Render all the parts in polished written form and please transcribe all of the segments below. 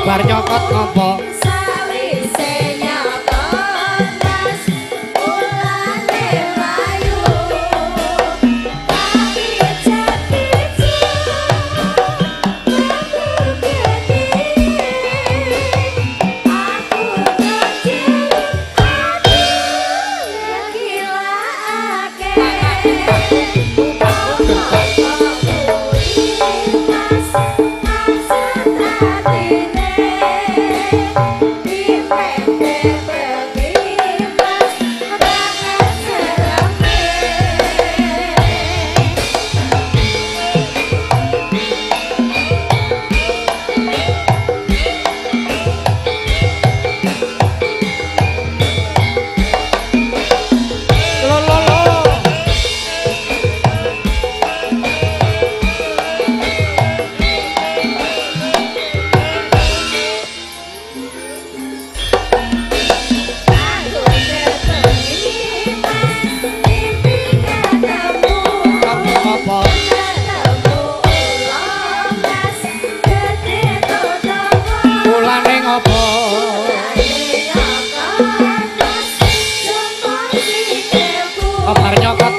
bar nyokot ngopo sawise nyokot mas ulane layu tapi jati aku kecil aduh gila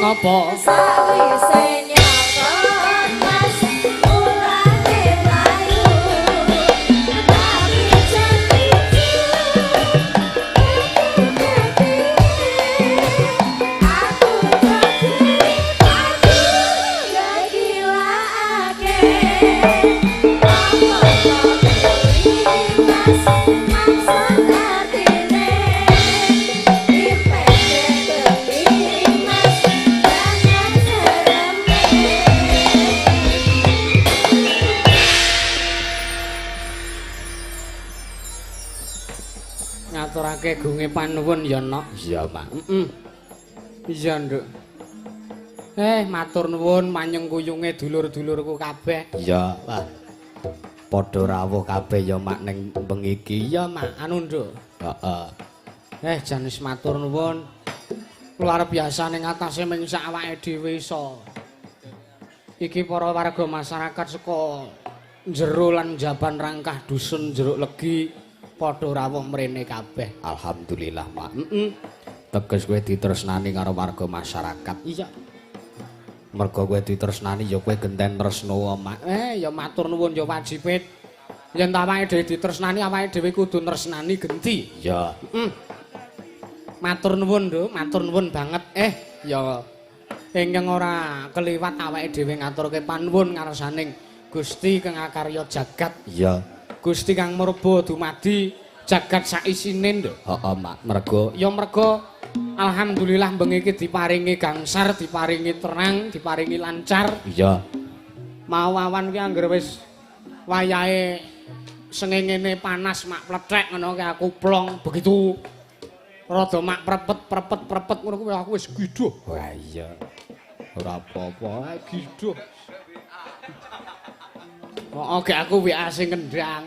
ngopo sawise nyokot mas ulane layu tapi jati aku jadi aduh lagi lake apa mas maksud artine ngaturake gunge panuwun ya nok iya Pak iya nduk matur nuwun manyengkuyunge dulur-dulurku kabeh iya Pak padha rawuh kabeh ya mak ning bengi iki iya mak anu nduk heeh jan wis matur nuwun luar biasa ning atase ming sak awake dhewe iso iki para warga masyarakat saka jero lan jaban rangkah dusun Jeruk Legi padha rawuh mrene kabeh. Alhamdulillah, Mak. Teges kowe ditresnani karo warga masyarakat. Iya. Mergo kowe ditresnani ya kowe genten tresno, Mak. Ya matur nuwun ya wajibet. Yen awake dhewe ditresnani, awake dhewe kudu tresnani genti. Iya. Matur nuwun, Nduk, matur nuwun banget. Ya ingkang ora keliwat awake dhewe ngaturke panuwun ngarsaning Gusti kang akarya jagat. Iya. Gusti kang merba dumadi jagat saisine lho. Heeh, Mak. Mergo alhamdulillah bengi iki diparingi gangsar, diparingi terang, diparingi lancar. Iya. Mau awan kuwi anggere wis wayahe sengengene panas mak plethek ngono ki aku plong begitu rada mak prepet ngono kuwi aku wis giduh. Wah iya. Ora apa-apa, giduh. Oke aku WA sing kendang.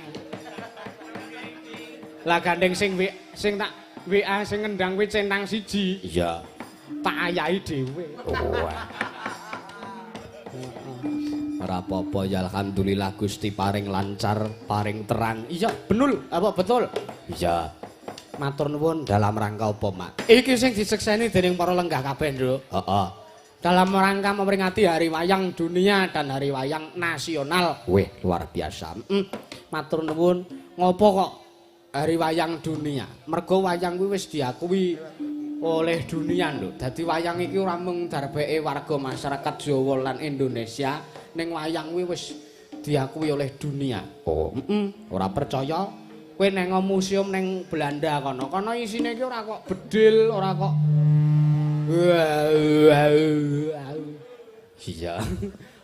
Lah gandeng sing tak WA sing kendang kuwi centang siji. Iya. Tak ayahi dhewe. Ora apa-apa ya alhamdulillah Gusti paring lancar, paring terang. Iya, benul apa betul? Iya. Matur nuwun. Dalam rangka apa, Mak? Iki sing disekseni dening para lenggah kabeh, Nduk. Heeh. Dalam rangka memperingati Hari Wayang Dunia dan Hari Wayang Nasional. Wih, luar biasa. Matur nuwun, ngopo kok Hari Wayang Dunia? Mergo wayang kuwi wis diakui oleh dunia, Nduk. Dadi wayang iki ora mung darbeke warga masyarakat Jawa lan Indonesia, ning wayang kuwi wis diakui oleh dunia. Oh, ora percaya? Kowe nang museum ning Belanda kono. Kono isine iki ora kok bedil, ora kok iya.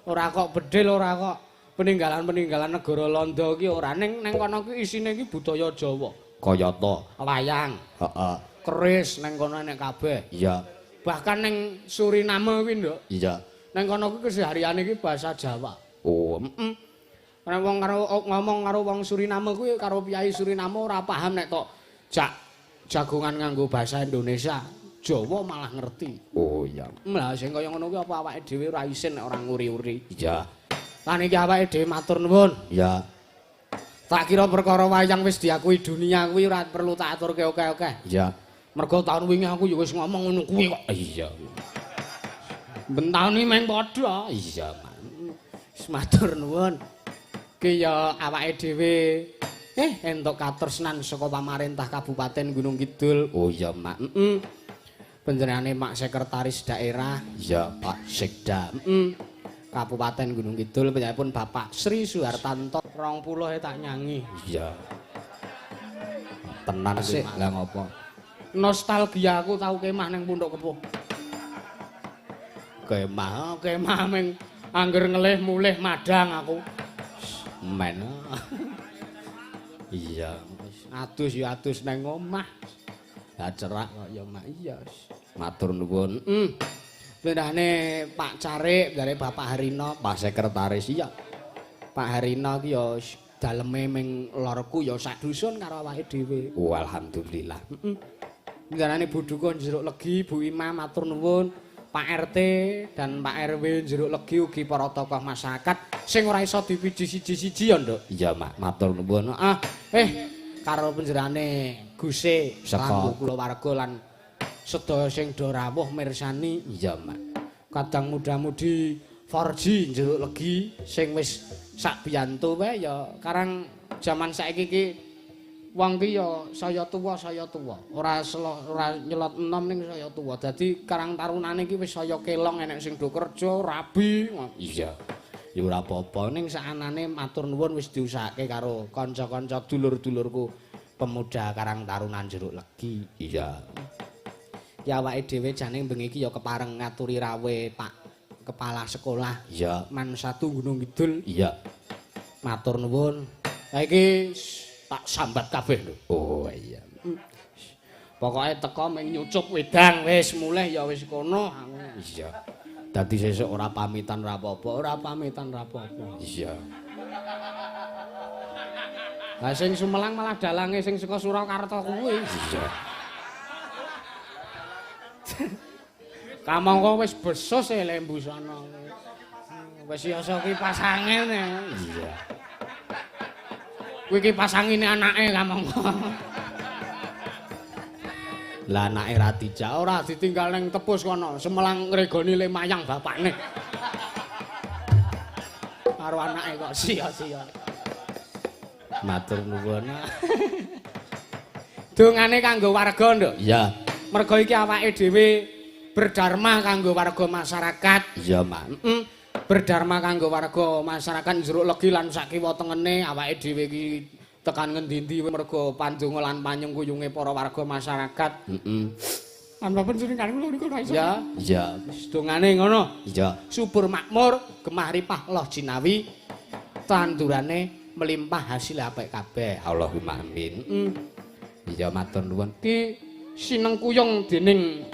Ora kok bedil, ora kok peninggalan-peninggalan negara Londo iki ora ning kono iki isine iki budaya Jawa. Kayata Wayang. heeh. Keris ning kono enek kabeh. Iya. Bahkan ning Suriname kuwi, Nduk. Iya. Ning kono kuwi kesehariane iki bahasa Jawa. Oh, Nek wong karo ngomong karo wong Suriname kuwi karo piyai Suriname ora paham nek tok jagongan nganggo bahasa Indonesia. Jawa malah ngerti. Oh iya. Lah sing kaya ngono kuwi apa awake dhewe ora isin nek ora nguri-uri. Iya. Lan iki awake dhewe matur nuwun. Iya. Tak kira perkara wayang wis diakui dunia kuwi ora perlu tak aturke oke-oke. Iya. Mergo taun wingi aku ya wis ngomong ngono kuwi kok. Iya. Bentani meng padha. Iya, Mak. Wis matur nuwun. Ki ya awake dhewe entuk katresnan saka pamarentah Kabupaten Gunung Kidul. Oh iya, Mak. Panjenengane Mak Sekretaris Daerah. Iya, Pak Sekda. Kabupaten Gunung Kidul penyanyi Bapak Sri Suhartanto 20 tak nyanyi. Iya. Tenan sih lah ngopo. Nostalgia aku tau kemah ning Pondok Kepuh. Kemah ming angger ngelih mulih madang aku. Men. Iya. Adus ya adus nang omah. Lah cerak kok ya Mak. Iya. Matur nuwun. Bendane Pak Carik, dari Bapak Harino, Pak Sekretaris iya. Pak Harino ki ya daleme ming lorku ya sak dusun karo awake dhewe. Oh, alhamdulillah. Bendane Bu Dukun Jeruk Legi, Bu Imam matur nuwun, Pak RT dan Pak RW Jeruk Legi ugi para tokoh masyarakat sing ora iso dipiji siji-siji ya, Nduk. Iya, Mak. Matur nuwun. Karo panjenengane Guse Saka kula warga lan sedaya sing do rawuh mirsani. Iya, Mak. Kadang muda-mudi 4G Jeruk Legi sing wis sak biyantu wae ya karang jaman saiki iki wong ki ya saya tuwa. Ora nyelot enom ning saya tuwa. Dadi karang tarunane iki wis saya kelong enek sing do kerja rabi. Iya. Ya ora apa-apa Ning sakanane matur nuwun wis diusahake karo kanca-kanca dulur-dulurku pemuda karang tarunan Jeruk Legi. Iya. Ya awake dhewe jane bengi iki ya kepareng ngaturi rawe Pak Kepala Sekolah. Iya. Man 1 Gunung Kidul. Iya. Matur nuwun. Ha iki tak sambat kabeh lho. Oh iya. Pokoke teko ming nyucup wedang wis mulih ya wis kono. Iya. Dadi sesuk ora pamitan ra apa-apa, Iya. Lah sing Sumelang malah dalange sing saka Surakarta kuwi. Iya. Kamangka wis besus lembu sana. Wis iso kipas angin. Iya. Kuwi kipas angine anake kamangka. Lah anake ra dijak ora ditinggal ning tepus kono, Semelang ngregoni le mayang bapakne. Karo anake kok sia-sia. Matur nuwun. Dongane kanggo warga, Nduk. Iya. Mergo iki awake dhewe berdharma kanggo warga masyarakat. Iya, Mak. Berdharma kanggo warga masyarakat Jeruk Legi lan sak kiwa tengene awake dhewe iki tekan ngendi-endi mergo pandonga lan panyengkuyunge para warga masyarakat. Tanpa panjenengan kula niku ora iso. Ya, iya. Sedongane ngono. Iya. Subur makmur, gemah ripah loh jinawi, tandurane melimpah hasil apik kabeh. Allahumma amin. Iya, matur nuwun. Ki sinengkuyung dening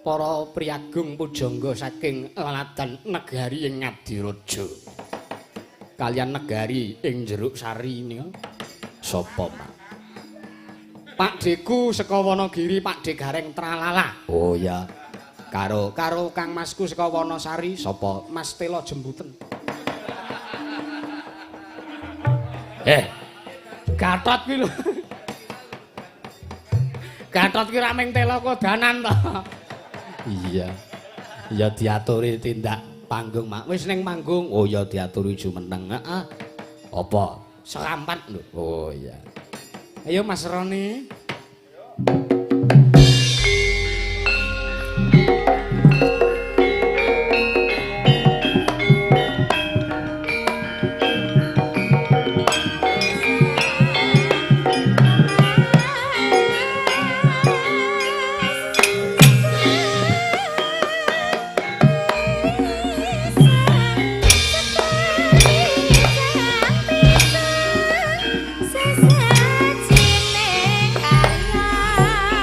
para priagung pujangga saking laladan negari ing Ngadirojo. Kalian negari ing Jeruk Sari nika. Sapa, Mak? Pak Deku saka Wonogiri, Pak De Gareng Tralala. Oh ya. Karo Kang Masku saka Wonosari, sapa? Mas Telo Jembuten. Gatot ki lho. Gatot ki ra mung telo kodanan to. Iya. Ya diaturi tindak panggung, Mak. Wis ning panggung. Oh ya diaturi jumeneng. Heeh. Apa? Serampat lho. Oh iya. Ayo Mas Roni. Sesajine kalian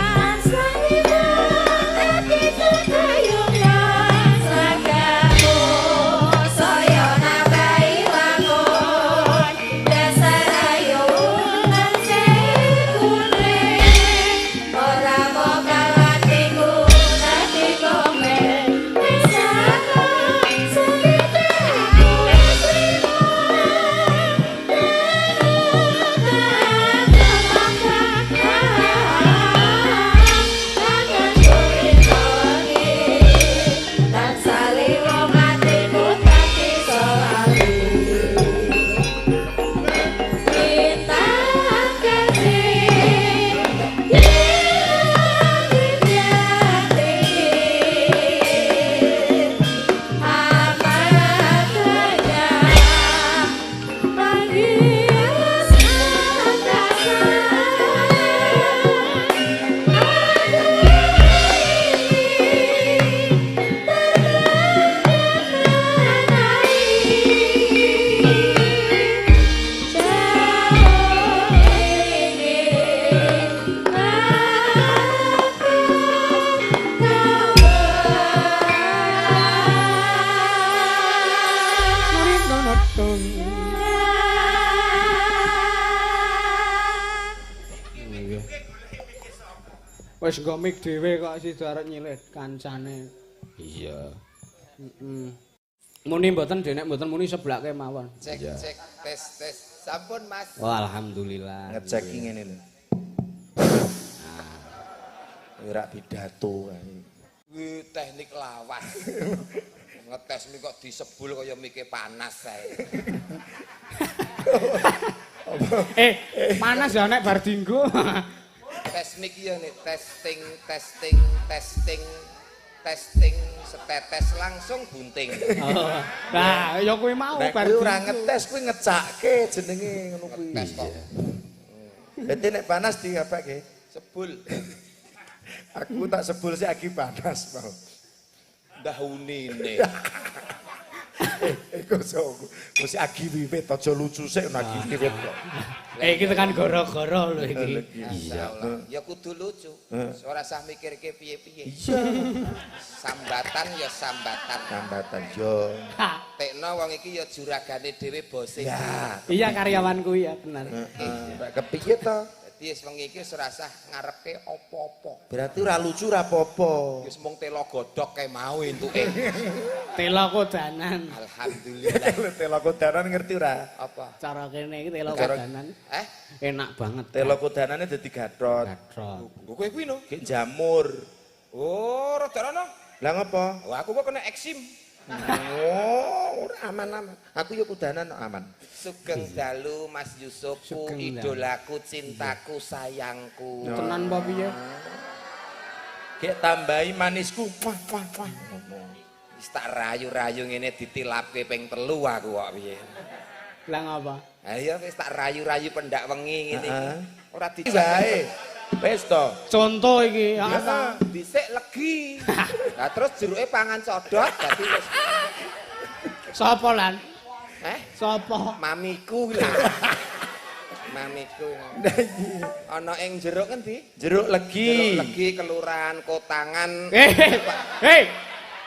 Wis nggo mik dhewe kok sida arep nyilih kancane. Iya. Heeh. Muni mboten Denek mboten muni seblake mawon. Cek cek tes. Sampun Mas. Wah, alhamdulillah. Ngecek iki ngene lho. Ora pidato kae. Kuwi teknik lawas. Ngetes mi kok disebul kaya mike panas ae. Panas ya nek bar dinggo. Tes mic ya nih testing setetes langsung bunting. Oh. Nah, ya kuwi mau Nek bar kuwi ora dinggo. ngetes kuwi ngecake jenenge ngono kuwi. Tes kok Dadi nek panas diapake? sebul. Aku tak sebul sih agi panas mau. Dahunine. Kok agi wiwit aja lucu sik agi wiwit kok. Iki tekan gara-gara lho iki. Iya. Ya kudu lucu. Ora usah mikirke piye-piye. Iya. Sambatan ya sambatan. Sambatan yo. Tekno wong iki ya juragane dhewe bose. Ya. Iya karyawanku ya bener. Mbak kepiye to? Dadi wis wengi iki wis ora usah ngarepke apa-apa. Berarti ora lucu ora apa-apa. Wis mung telo godhok kae mau entuke. Tela kodanan. Alhamdulillah. Telo kodanan ngerti ora? Apa? Cara kene iki tela Cara- kodanan. Enak banget. Telo kodanane dadi gathot. Gatrot. Kowe kuwi no. Ki jamur. Oh, rada rono. Lah ngopo? Wah, aku kok kena eksim. Oh, ora aman-aman. Aku yo kudanan aman. Sugeng dalu Mas Yusufku, Sugeng dalu. idolaku, cintaku, sayangku. Tenan apa piye? Gek tambahi manisku. Wah, wah, wah. Wis tak rayu-rayu ngene ditilapke ping 3 aku kok piye. Lah ngapa? Ha iya wis tak rayu-rayu pendak wengi ngene iki. Heeh. Ora Iki dicek. wae. Wis to. Contoh iki. Ya, dhisik legi. Lah terus jeruke pangan codot dadi wis Sapa lan? Sapa? mamiku lho. Mamiku. Ana ing jeruk ngendi? Jeruk Jeruk legi. legi kelurahan Kotangan.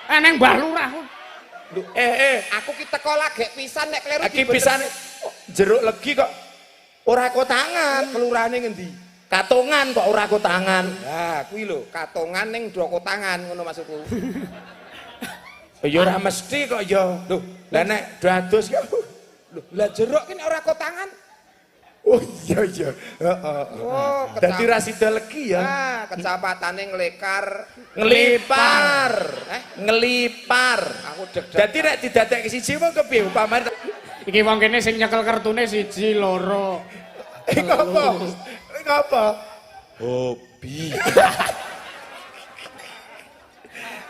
Eneng Mbah Lurah. Aku ki teko lagek pisan nek kleru Iki pisan jeruk legi kok ora kotangan. kelurahane ngendi? Katongan kok ora kotangan. Lah kuwi lho, Katongan ning do Kotangan ngono maksudku. Ya ora mesti kok ya. Lho, lah nek dados kok. Lho, lah jeruk ki nek ora Kotangan. Oh iya iya. Heeh. Oh, Dadi ra sida legi ya. Ah, kecapatane Nglekar. Ngelipar. Ngelipar. Aku deg-deg. Dadi nek didadekke siji mong kepiye upamane Iki wong kene sing nyekel kartune 1, 2. ngopo? Ngopo? Hobi.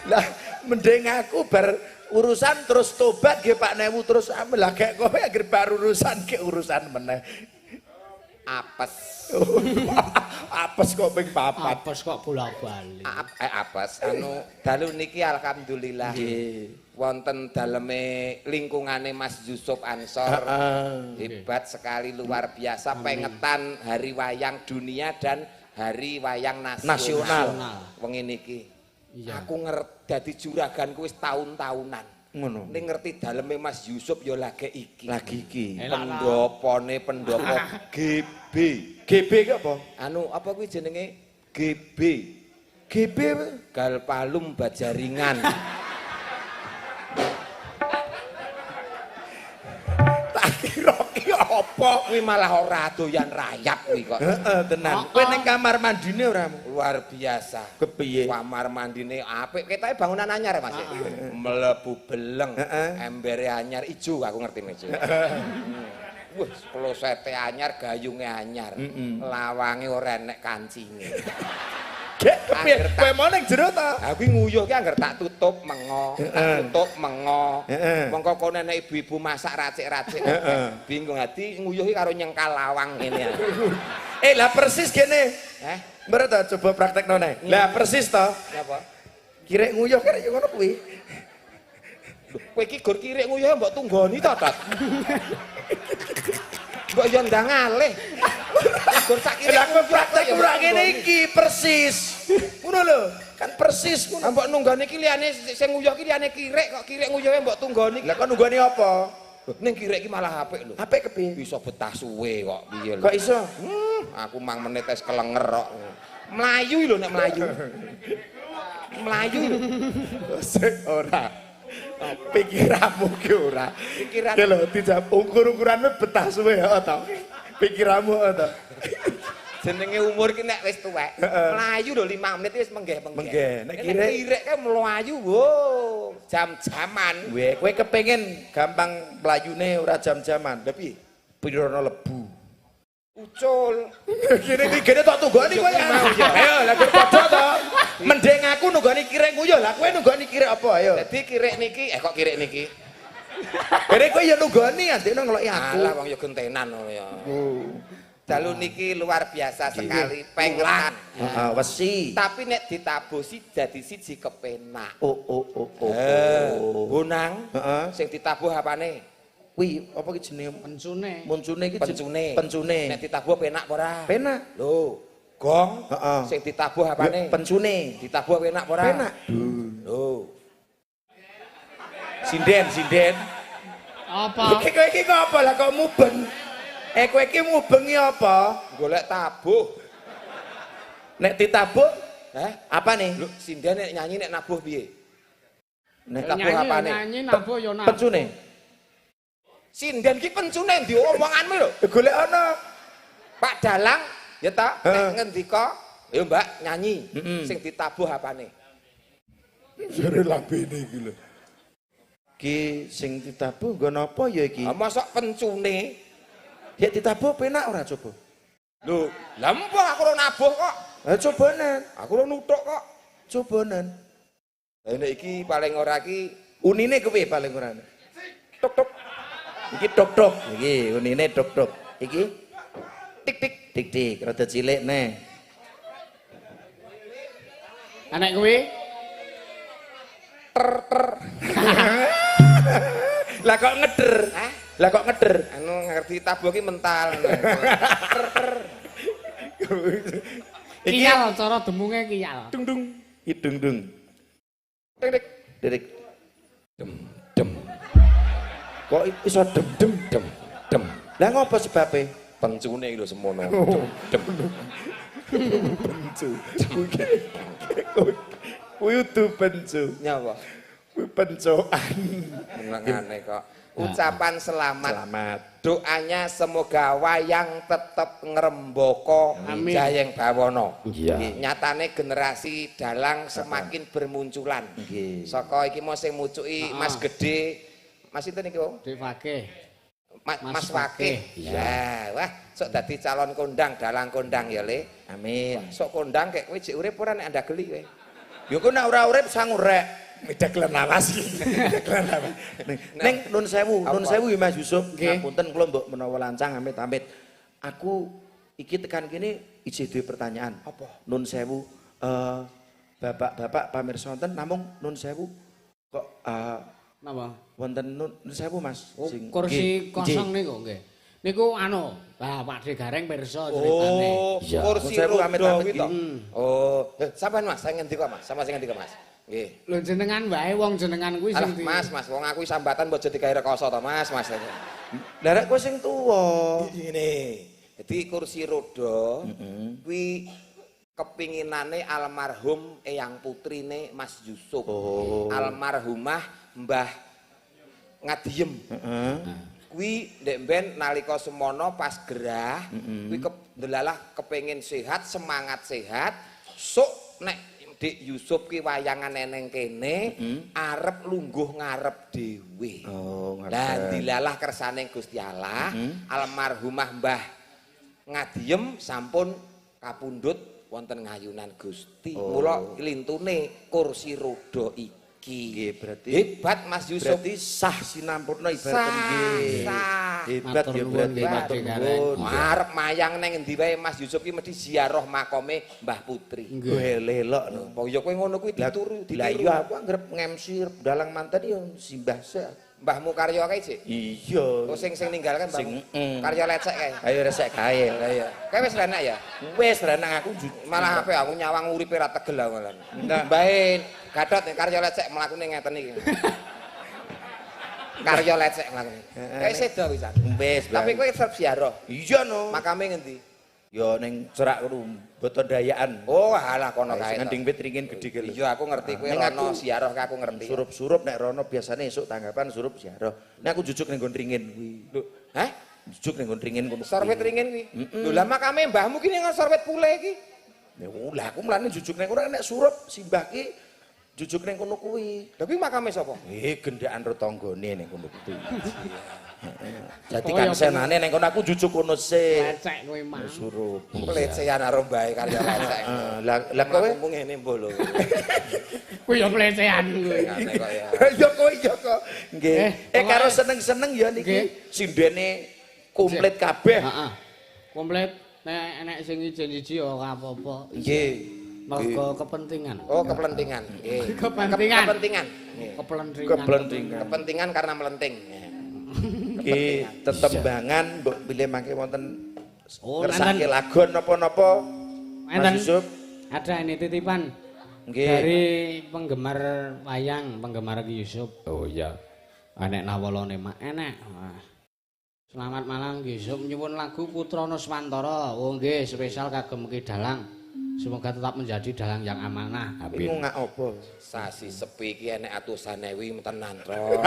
Lah mending aku bar urusan terus tobat nggih Pak Newu terus lah gek kowe agar bar urusan ke urusan meneh. Apes. Apes kok ping 4. Apes kok bolak-balik. Apes. Anu dalu niki alhamdulillah. Wonten daleme lingkungane Mas Yusuf Ansor. Hebat sekali, luar biasa. Pengetan Hari Wayang Dunia dan Hari Wayang Nasional. Wengi niki. Aku ngerti dadi juraganku wis tahun-tahunan. Ngono. Ning ngerti daleme Mas Yusuf ya lagi iki. Lagi iki. Pendopone pendopo GB. GB ki apa? Anu apa kuwi jenenge GB. GB Galpalum Bajaringan. tak kira ki apa? Kuwi malah ora doyan rayap kuwi kok. Heeh, tenan. Kowe ning kamar mandine ora? Luar biasa. Kepiye? Kamar mandine apik. Ketoke bangunan anyar Mas. Mlebu beleng, embere anyar ijo aku ngerti ijo. Wah, klosete anyar, gayunge anyar. Lawange ora enek kancine. Gek kepiye? Kowe mau ning jero ta? Ha kuwi nguyuh ki anggar tak tutup mengo, tak tutup mengo. Mongko kono enek ibu-ibu masak racik-racik. Bingung ati nguyuh ki karo nyengkal lawang ngene. Lah persis kene. Mbere ta coba praktekno nek. Lah persis to. Napa? Kirek nguyuh kan ya ngono kuwi. Kowe iki gur kirik nguyuh mbok tunggoni to, Tot? Mbok yo ndang alih. Gur sak kirik Lah praktek ora ngene iki persis. Ngono lho, kan persis ngono. Mbok nunggoni iki liyane sing nguyuh iki liyane kirik kok kirik nguyuhe mbok tunggoni. Lah kok nunggoni apa? Ning kirek iki malah apik lho. Apik kepiye? Bisa betah suwe kok piye lho. Kok iso? Aku mang menit wis kelenger kok. Mlayu lho nek mlayu. Mlayu lho. Sik ora. Pikiranmu ki ora. Pikiran. Ya lho dijawab ukur-ukuranmu betah suwe ya to. Pikiranmu to. Jenenge umur ki nek wis tuwek, mlayu lho 5 menit wis menggeh-menggeh. Menggeh. Nek kirek kan mlayu, wo, jam-jaman. Kowe kepengin gampang mlayune ora jam-jaman. Lha piye? Pirana lebu. Ucul. Kene tok tunggoni kowe ya. Ayo lah kowe padha to. Mending aku nunggoni kirekmu ya. Lah kowe nunggoni kirek apa ayo? Dadi kirek niki, kok kirek niki. Kene kowe ya nunggoni andekno ngeloki aku. Alah wong ya gentenan ngono ya. Dalu niki luar biasa sekali, pengelan. Heeh, wesi. Tapi nek ditabusi dadi siji kepenak. Oh. Bonang, Heeh. sing ditabuh apane? Kuwi apa ki jenenge? Pencune. Muncune iki Pencune. Nek ditabuh penak apa ora? Penak. Lho, gong. Heeh. Sing ditabuh apane? Pencune. Ditabuh penak apa ora? Penak. Lho. Sinden. Apa? Iki kowe iki kok apa lah kok mubeng? Kowe iki mubengi apa? Golek tabuh. Nek ditabuh, apa nih? Lho, sinden nek nyanyi nek nabuh piye? Nek Tabuh apane? Nyanyi nabuh yo nabuh. pencune. Sinden ki pencune ndi omonganmu lho. Golek ana. Pak Dalang ya ta, nek ngendika, ya Mbak nyanyi. Heeh. Sing ditabuh apane? Jare lambene iki lho. Ki sing ditabuh nggo napa ya iki? Mosok pencune. Ya ditabuh penak ora coba? Lho, lha empo aku ora nabuh kok. Ha cobanen. Aku ora nuthuk kok. Cobanen. Lah nek iki paling ora ki Unine kepiye paling ora? tuk tuk Iki tok-tok. Iki unine tok-tok. Iki tik tik. tik-tik rada cilik neh. Anek kuwi Lah kok ngeder? Hah? Lah kok ngeder? Anu ngerti tabuh ki mental. kiyal cara demunge kiyal. Dung dung. Idung dung. Tik tik. Dirik. Dem dem Kok iso dem dem? dem dem. Lah ngopo sebabe? Pencune iki lho semono. Dem. Pencu. Kuwi udu pencu. Nyapa? Kuwi pencokan. Menengane kok. Ucapan selamat. Selamat. Doanya semoga wayang tetap ngrembaka Amin. Jayeng Bawana. Iya. Nggih, nyatane generasi dalang semakin bermunculan. Nggih. Saka iki mau sing mucuki Mas Gede. Mas itu niki wong? Dek Fakih. Mas Wakih. Ya, wah, sok dadi calon kondang, dalang kondang ya, Le. Amin. Sok kondang kek kowe jek urip ora nek anda geli kowe. Yo ku nek ora urip sang urek. Medaklan lawas iki. Medaklan lawas. Ning nun sewu ya Mas Yusuf. Ngapunten kula mbok menawa lancang amit-amit. Aku iki tekan kene isih duwe pertanyaan. Apa? Nun sewu bapak-bapak pamirsa wonten namung nun sewu kok Napa? wonten nun sewu Mas. Oh, Sing- kursi nggih, kosong nggih. niku nggih. Niku anu, Pak De Gareng pirsa ceritane. Oh, Iya. kursi Saya bu roda amit-amit kuwi to. iki. Oh, sampean Mas, saya ngendika Mas, sama sing ngendika Mas. Nggih. Lho jenengan wae wong jenengan kuwi Alah, sing Mas, wong aku sambatan mbok jadi gawe rekoso to, Mas. Lah rek kowe sing tuwa. Ini. Jadi kursi roda kuwi kepinginane almarhum Eyang putrine Mas Yusuf. Oh. Almarhumah Mbah Ngadiem. Heeh. Kuwi ndek mben nalika semono pas gerah, kuwi ndelalah kepengin sehat, semangat sehat. Sok nek Dik Yusuf ki wayangan eneng kene arep lungguh ngarep dhewe. Oh, ngarep. Lah dilalah kersane Gusti Allah, almarhumah Mbah Ngadiem sampun kapundhut wonten ngayunan Gusti. Mula lintune kursi roda iki. Nggih, berarti Hebat Mas Yusuf. berarti sah sinampurna ibarat Sah, nggih. sah. Hebat Matur ya nuwun berarti nggih, Pak matur Gareng. nuwun. Arep mayang neng endi wae Mas Yusuf ki mesti ziarah makome Mbah Putri. Gue lelok no. Oh ya kowe ngono kuwi Lah dituru, lah ditiru. iya aku anggere ngemsi dalang manten yo simbah se. Mbahmu karya kae, Cik. Iya. Oh sing ninggalkan Sing, Mbahmu. Karya lecek kae. Ayo resek kae. Lah iya. Kae wis renak ya. Wes renang aku Malah apa aku nyawang uripe ra tegel aku malah. Enggak. Mbae Gatot karya lecek mlakune ngeten iki. Karya lecek nglakoni. Kayak sedo pisan. Wis. Tapi kowe serep ziarah. iya no. Makame ngendi? Ya ning cerak kono Boto Dayaan. Oh, alah kono kae. Ngending wit ringin gedhe ki lho. Iya, aku ngerti kowe rono ziarah aku ngerti. Surup-surup nek rono biasane esuk tanggapan surup ziarah. Nek aku jujuk ning nggon ringin kuwi. Lho, hah? Jujuk ning nggon ringin kono. Sorwet ringin kuwi. Lho, lah makame mbahmu ki ning sorwet pule iki. Ya lah aku mlane jujuk ning kono nek surup simbah ki jujuk ning kono kuwi. Tapi makame sapa? Gendakan retanggane ning kono kuwi. Jadi Oh, kan ya senane ning kono aku jujuk kono sik. Lecek kowe mah. Surup. Pelecehan karo mbahe karya lecek. Lah kowe Mumpung ngene mbok lho. Kuwi ya pelecehan kuwi. Ngene kok ya. ya kok. Nggih. Karo seneng-seneng ya Nggih. niki sindene komplit kabeh. Heeh. Komplit nek enek sing ijen siji ya ora apa-apa. Nggih. Mergo kepentingan. Oh, kepentingan. Nggih. Kepentingan. Kepentingan. Kepentingan. Kepentingan karena melenting. Nggih, tetembangan mbok pilih mangke wonten Oh, kersake nenten. lagon napa-napa. Enten. Mas Yusuf. Ada ini titipan Nggih. dari penggemar wayang, penggemar Ki Yusuf. Oh iya. Enek nawalane mak enek. Wah. Selamat malam Ki Yusuf, nyuwun lagu Putra Nuswantara. Oh nggih, spesial kagem Ki Dalang. Semoga tetap menjadi dalang yang amanah. Iku Amin. ngak apa? Sasi sepi iki enek atusan ewi tenan trot.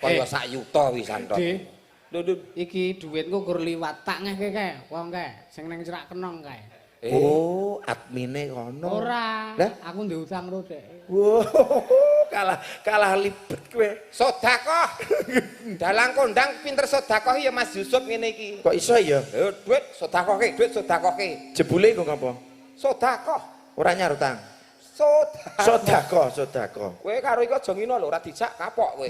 Kaya sak yuta wisan trot. Nggih. Lho, Iki duitku kur liwat tak ngehke kae. Wong kae sing ning cerak kenong kae. Oh, admine kono. Ora. Lah? Aku ndek utang ro, Dek. Wow, kalah libet kowe. Sedekah. Dalang kondang pinter sedekah ya Mas Yusuf ngene iki. Kok iso ya? Yo duit sedekahke, duit sedekahke. Jebule kok ngapa? Sedekah. Ora nyarutang. Sedekah. Sedekah. Kowe karo iku aja ngino lho, ora dijak kapok kowe.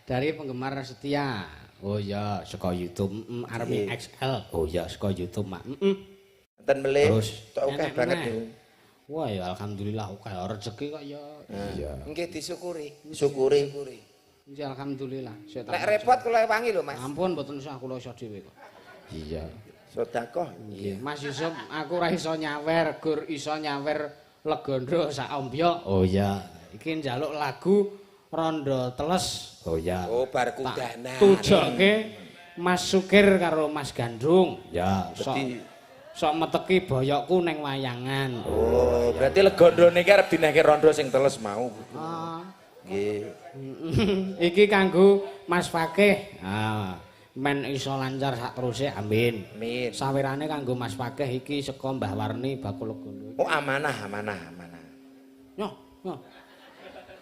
Dari penggemar setia. Oh ya, saka YouTube Army XL. Oh ya, saka YouTube, Mak. Enten melih. Terus Tok akeh enek banget. meneh. Wah ya alhamdulillah akeh rezeki kok ya. Iya. Nggih disyukuri. Syukuri. Nggih alhamdulillah. Nek repot kula wangi lho, Mas. Ampun mboten usah kula iso dhewe kok. Iya. Sedekah. Nggih, Mas Yusuf, aku ora iso nyawer, gur iso nyawer legandha sak ombyo. Oh iya. Iki njaluk lagu Rondo Teles. Oh iya. Oh, bar kudanan. Tujoke Mas Sukir karo Mas Gandrung. Ya, sok meteki boyokku ning wayangan. Oh, berarti legandane iki arep dinehke rondo sing teles mau. Ah. Nggih. Iki kanggo Mas Fakih. Ah, men iso lancar sak teruse amin. Amin. Sawirane kanggo Mas Fakih iki saka Mbah Warni bakul legandha. Oh, amanah. Nyoh, nyoh.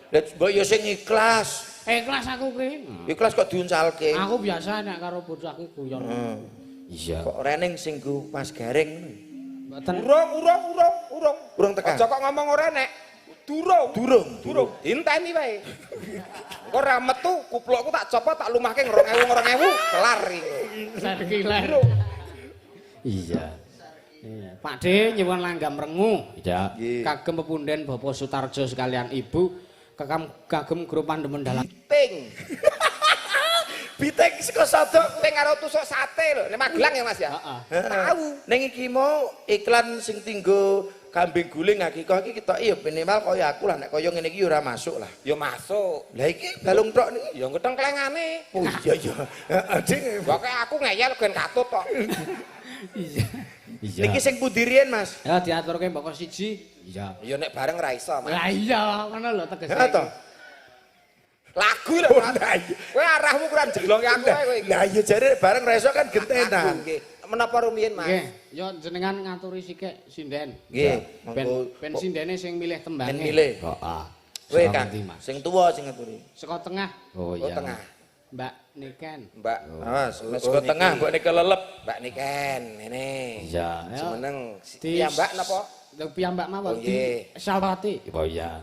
Lah mbok yo sing ikhlas. Ikhlas aku ki. Ikhlas kok diuncalke. Aku biasa nek karo bocah ki guyon. Iya. Kok reneng sing go Mas Garing. Mboten. Urung tekan. Aja kok ngomong ora nek. Durung. Inteni wae. Engko ora metu kuplokku tak copot tak lumahke 2000 kelar iki. Saiki ler. Iya. Iya. Pak D nyuwun langgam rengu. Iya. Kagem pepunden Bapak Sutarjo sekalian Ibu, kagem grup pandemen dalang. Ting. Bitek saka sadok. Ting karo tusuk sate lho. Nek Magelang ya Mas ya. Heeh. Tahu. Ning iki mau iklan sing tinggo kambing guling akikah iki ketoki ya minimal kaya aku lah nek kaya ngene iki ora masuk lah. Ya masuk. Lah iki balung tok niki. Ya ngethengklengane. Oh iya iya. Heeh, Ding. Pokoke aku ngeyel gen katut tok. Iya. Iya. Niki sing pundi riyen, Mas? Ya diaturke mbok siji. Iya. Ya nek bareng ra iso, Mas. Lah iya, ngono lho tegese. Ha to. Lagu lho, Oh, Mas. lah iya. Kowe arahmu kurang jelonge aku wae kowe iki. Lah iya jare bareng ra iso kan gentenan. Nggih. Menapa rumiyin, Mas? Nggih, yo jenengan ngaturi sithik sinden. Nggih, Ben monggo sindene sing milih tembange. ben milih. Heeh. Kowe Kang, sing tuwa sing ngaturi. Saka tengah. Oh, Oh iya. tengah. Mbak Niken. Mbak. Awas, Oh, saka niki. tengah mbok nek kelelep. Mbak Niken, ngene. Iya. Semeneng. Di- Iya, Mbak napa? Piyambak mawon Oh, nggih. di Salwati. Oh iya.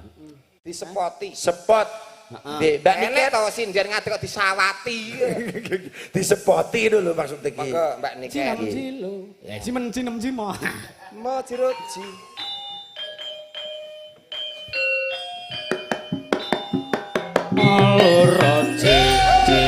Disepoti. Sepot. Heeh. Nggih, Mbak Enek Niken to sinden ngadeg kok disawati. disepoti dulu maksud iki. Monggo Mbak Niken. Cinam cilo. Ya cimen cinem cimo. Mo jiroji. Loro cici.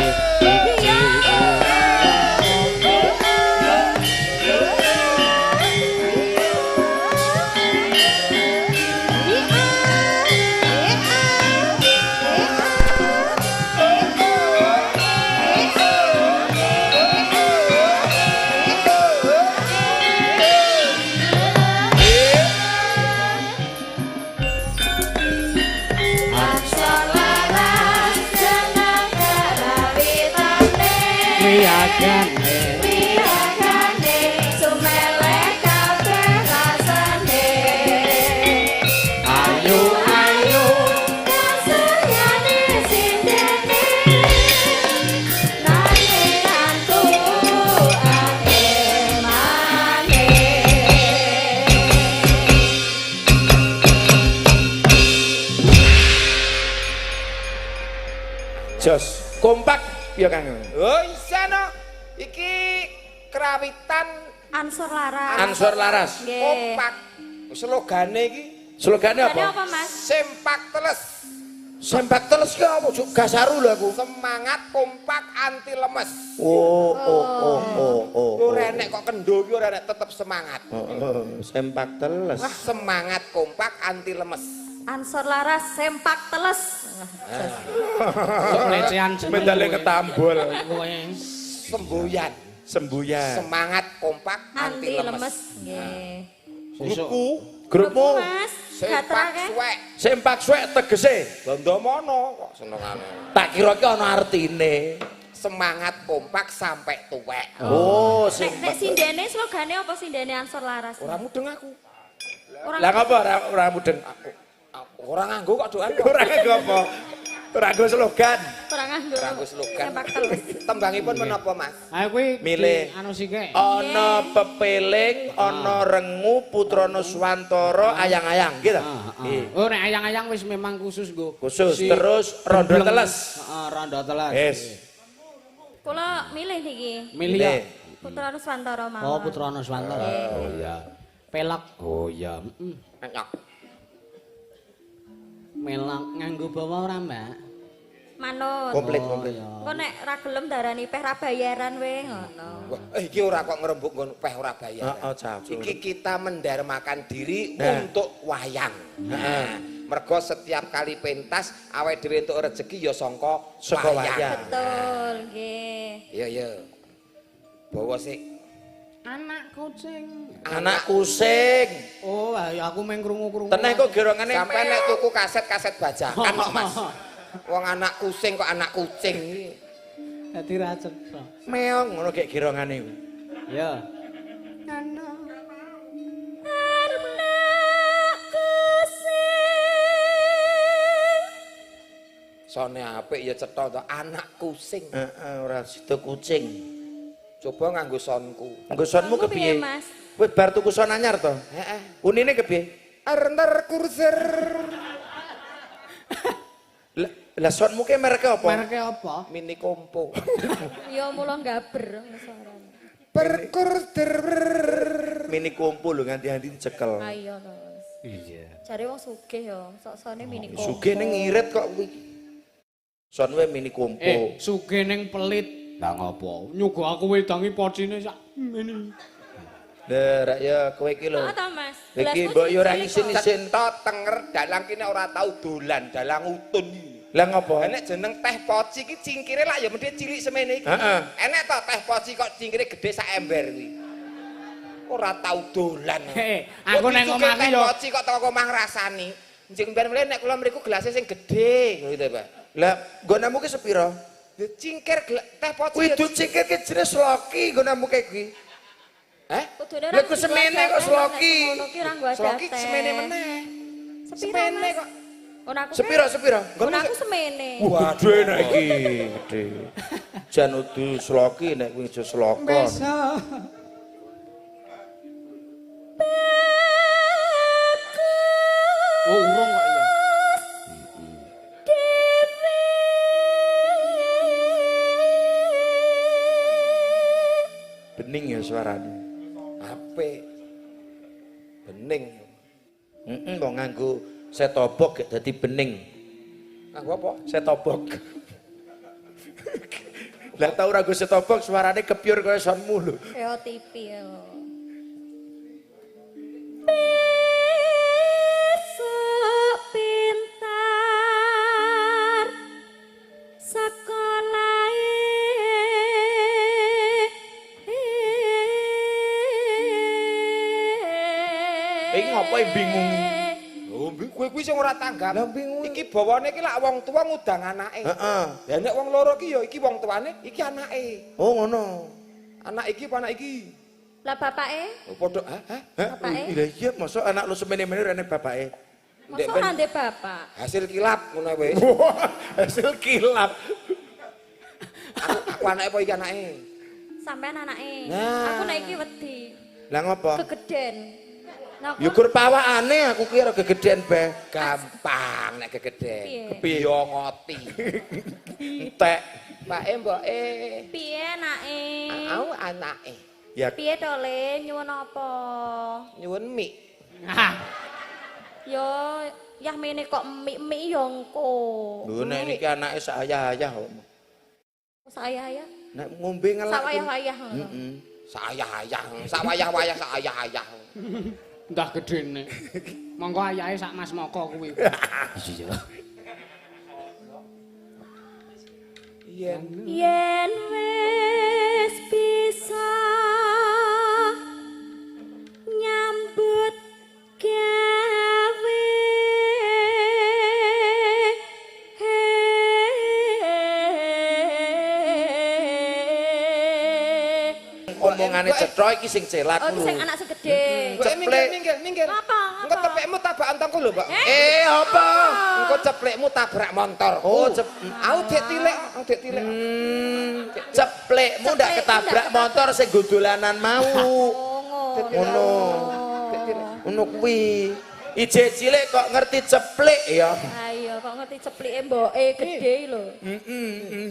wiyagane Wiyagane sumeleh kabeh rasane. ayo ayo Kaseryane sindene nanging antukake maneh. Jos, kompak ya Kang. Oh iya no, iki kerawitan Ansor laras. Ansor laras. Nggih. kompak. Slogane iki Slogannya Ini apa? apa, Mas? sempak teles. Sempak teles ki apa? Juk gasaru lho aku. Semangat kompak anti lemes. Oh. Ora enek kok kendo iki ora enek tetep semangat. Sempak teles. Wah, semangat kompak anti lemes. Ansor laras sempak teles. sok lecehan jeneng Medale kowe. ketambol. Kowe Semboyan. Sembuyan. Semangat kompak Anti anti lemes. lemes. Nggih. Grupku Grupmu Mas, sempak gatrake. suwek. sempak suwek tegese. Londo mono kok senengane. Tak kira ki ana artine. Semangat kompak sampai tuwek. Oh, Nek sempak. sindene slogane apa sindene Ansor laras? Ora mudeng aku. Orang Lah ngapa ora mudeng? Ora nganggo kok doan. Ora nganggo apa? Ora nganggo slogan. orang nganggo. Ora nganggo slogan. Sempak teles. Tembangipun menapa, Mas? ayo kuwi Milih. anu sike Ana pepeling, ana rengu, putrana Swantara, ayang-ayang gitu. oh nek ayang-ayang wis memang khusus nggo Khusus, si terus rondo gembleng. teles. Heeh, rondo teles Yes. Kula milih niki. milih ya Putra Nuswantara mawon. oh Putrana Swantara oh iya pelak oh iya Enyok. melang nganggo bawa ora Mbak Manut. Komplit, Oh, komplit. iya. Kok nek ra gelem darani peh ra bayaran we ngono. Wah, iki ora kok ngerembug nggon peh ora bayar. Heeh, campur. Iki kita mendarmakan diri Nah. untuk wayang. Nah, mergo setiap kali pentas awake dhewe entuk rezeki ya saka Saka wayang. Betul, nggih. Iya, iya. Bawa sik. anak kucing Anak kusing. oh ya aku meng krungu-krungu Teneh kok gerongane Sampai nek tuku kaset-kaset bajakan kok, Mas. Wong anak kucing kok anak kucing iki. dadi ra cetha meong ngono kayak gerongane kuwi. ya Sone apik ya cetha to anak kucing. Heeh, ora sida kucing. Coba nganggo sonku. Nggo sonmu Sonmu kepiye? piye, Mas? Wis bar tuku son anyar to? Heeh. Unine kepiye? Arender kurser. Lah sonmu ki merek apa? mereke apa Mini kompo. Ya mula gaber suarane. Perkurder. Mini kumpul lho nganti-nganti dicekel. Ayo to. iya Jare wong sugih ya, sok-sone mini kompo. Sugih ning ngirit kok kuwi. Son wae mini kumpo. sugih ning pelit lah ngopo nyugo aku wedangi pocine sak ngene Lah rak ya kowe iki lho. Oh, ta, Mas. Iki Gelasku mbok yo ora cilik isin-isin. Cetok tenger dalang kene ora tau dolan, dalang utun iki. Lah ngopo? Enek jeneng teh poci iki cingkire lak ya mesti cilik semene iki. Heeh. Enek to teh poci kok cingkire gede sak ember kuwi. Ora tau dolan. aku Kok nang dicukik omahku teh yo poci kok teko omah ngrasani. Njing ben mrene nek kula mriku gelasé sing gedhe ngono gitu, Pak. Lah nggonamu ki sepira? Ya cingkir teh poci. Kuwi dicikir ki jenis loki nggonamu kayak kuwi. Heh? Kudune Lah, ku semene kok sloki. Ngono ki ra nggo Sloki adate. semene meneh. Semene kok. Ngono aku. Sepira? Ngono aku semene. Waduh nek iki gede. Jan udu sloki nek kuwi aja slokon. besok oh urung kok ya Bening ya suarane. Apik. Bening. Heeh, kok nganggo setobok gak dadi bening. Nganggo apa? Setobok. Lah tau ora nggo setobok suarane kepiur kaya sonmu lho. Kaya TV ya. Besok pintar sekolahe. Iki ngopo bingung? Oh, kowe kuwi sing ora tanggap. Lah bingung. Iki bawane iki lak wong tua ngudang anake. Heeh. Ya nek wong loro iki ya iki wong tuane, iki anake. Oh ngono. Anak iki apa anak iki? Lah bapake? Oh, padha hah? Bapake? Iya, mosok anak lu semene-mene rene bapake. Masa ora ndek bapak? Hasil kilap ngono wis. Hasil kilap. Aku anake apa iki anake? Sampean anake. Nah. Aku nek iki wedi. Lah ngopo? Kegeden. Nah, Ya gur pawakane aku kira kegedean bae. Gampang nek gegede. Piye? Yo ngoti. Entek. Mbake mboke. piye anake? Aku anake. Ya Piye to Le, nyuwun apa? Nyuwun mik. Ah, Yo, yah mene kok mik-mik yo engko. lho nek niki anake sak ayah-ayah kok. Saya ya. Nek ngombe ngelak. Sawayah-wayah ngono. Heeh. Sayah-ayah, sak wayah-wayah sak ayah-ayah. ndah gedene. Monggo ayahe sak Mas Moko kuwi. Iya. Yen Yen wis bisa nyambut gawe Omongane cetha iki sing celak Oh, lho. sing anak sing gedhe. minggir. Apa? Engko tepekmu tabrak antangku lho, Mbak. Apa? Engko ceplekmu tabrak motor. Oh, Aku dek tilik. Ceplekmu ndak ketabrak motor sing godolanan mau. Ngono. Ngono kuwi. Ije cilik kok ngerti ceplek ya. Ayo, kok ngerti ceplike mboke gedhe lho.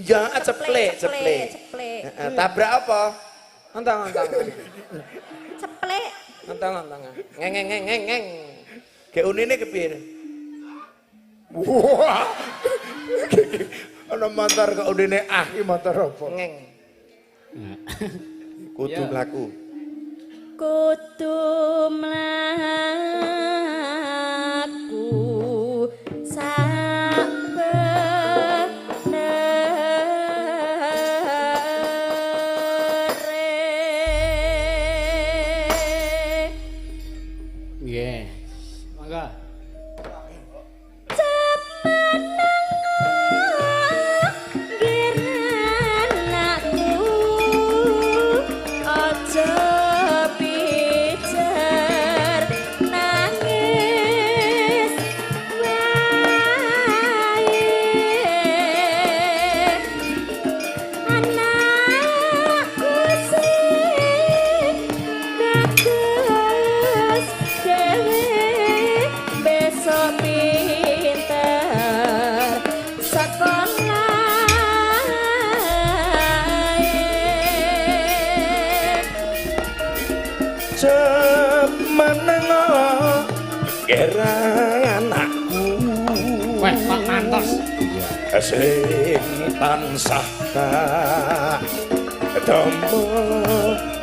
Ya ceplek. Ceplek. Heeh, tabrak apa? Antang. Ceplek. Antang. Ngeng. Kayak unine kepiye? Wah. Ana motor kok unine iki motor apa? Ngeng. Kudu mlaku. Kudu mlaku sabenere. Nggih. Monggo. Besok pinter sekolah. Semenengo kira anakku. Weh, Pak Mantos. Sing tansah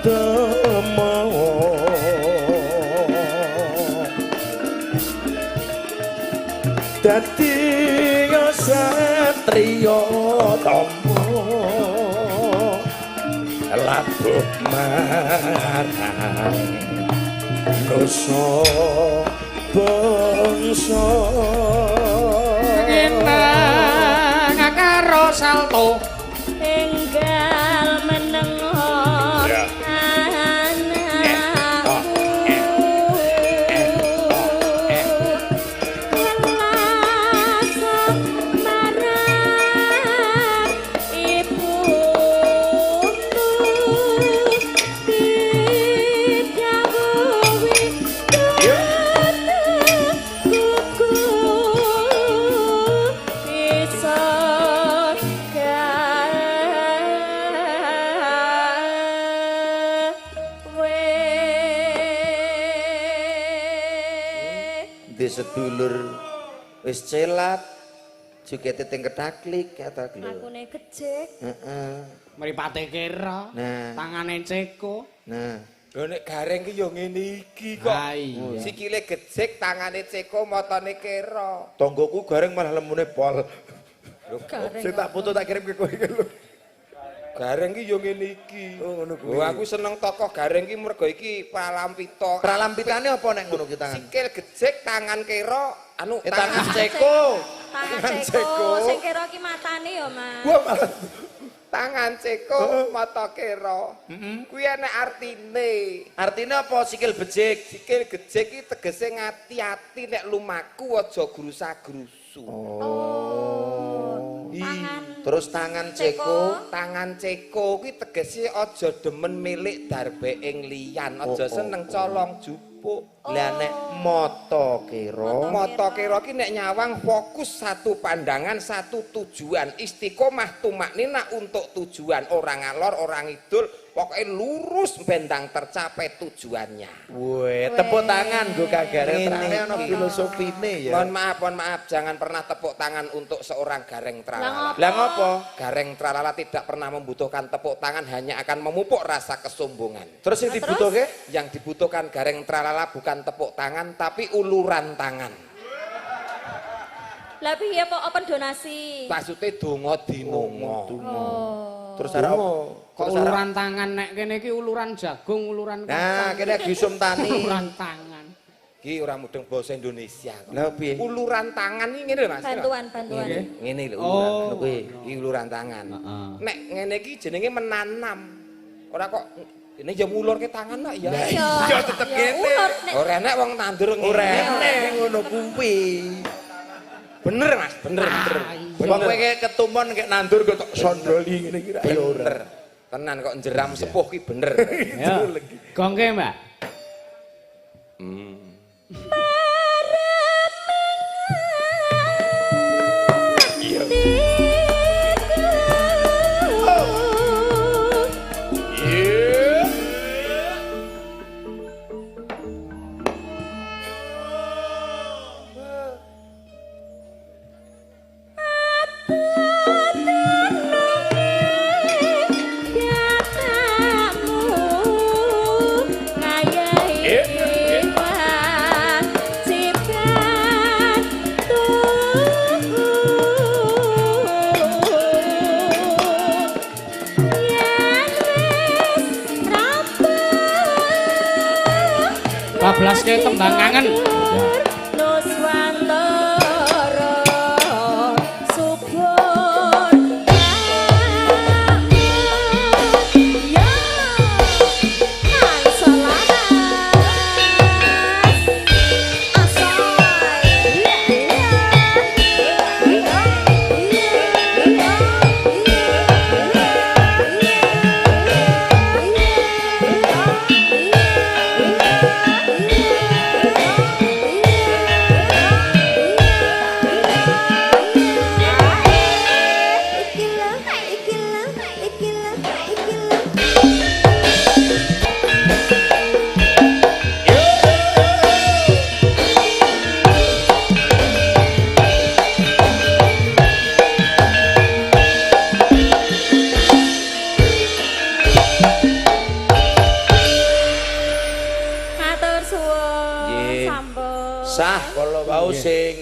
demo dadi satriya tama labuh marang dosa bangsa Ngenang karo salto. Enggal menengo Ya. anakku Welas marang ibumu didhawuhi kuku iso di sedulur wis celat juga teteng kedaklik kata aku lho. nek kejek Heeh. Mripate kira. Nah. Tangane ceko. Nah, Lho nek gareng ki yo ngene iki kok. Ha iya. Sikile gejek, tangane ceko, motone kera. tonggoku gareng malah lemune pol. gareng Sing tak foto tak kirim ke kowe iki lho. Gareng ki yo ngene iki. Oh, ngono kuwi. Oh, aku seneng tokoh gareng ki mergo iki pralampita. Pralampitane apa nek ngono ki tangan? Sikil gejek, tangan kera, anu Tangan ceko. Tangan ceko sing kira ki matane ya, Mas. Gua malah tangan ceko mata kira. Kuwi ana artine. artinya apa sikil becik? Sikil gejek iki tegese ngati-ati nek lumaku aja grusa-grusu. Oh. Tangan Terus tangan ceko. Tangan ceko kuwi tegese aja demen milik darbeking liyan, aja seneng colong jupuk. Lah nek mata kira. Mata kira ki nek nyawang fokus satu pandangan, satu tujuan, istiqomah tumaknina untuk tujuan, orang ngalor, orang ngidul, pokoknya lurus bendang tercapai tujuannya. Weh, tepuk tangan gue kagare trane ana filosofine ya. Mohon maaf, jangan pernah tepuk tangan untuk seorang gareng tralala. Lah ngopo? Gareng tralala tidak pernah membutuhkan tepuk tangan, hanya akan memupuk rasa kesombongan. Terus yang dibutuhke? Yang dibutuhkan gareng tralala bukan tepuk tangan, tapi uluran tangan. Lah piye kok open donasi? Maksudnya donga dinonga. Oh. Terus arep Kok uluran tangan nek kene iki uluran jagung, uluran Nah, kacang. kene gisum tani. Uluran tangan. Iki ora mudeng basa Indonesia kok. Lah piye? Uluran tangan iki ngene lho Mas. Bantuan. Ngene lho Oh. uluran kuwi. Iki uluran tangan. Heeh. Nek ngene iki jenenge menanam. Ora kok ini ya mulurke tangan nak ya. Iya tetep ya, kene. ulur nek Ora enek wong tandur ngene. Ora enek ngono kuwi. Bener Mas, bener. Wong kowe kayak ketumon kayak nandur kok tok sondoli ngene iki ra ya ora. Bener. Tenan kok jeram sepuh ki bener. Ya. Gongke, Mbak. Bablas ke tembang kangen. Nuswantara subur ya Sah kala wau sing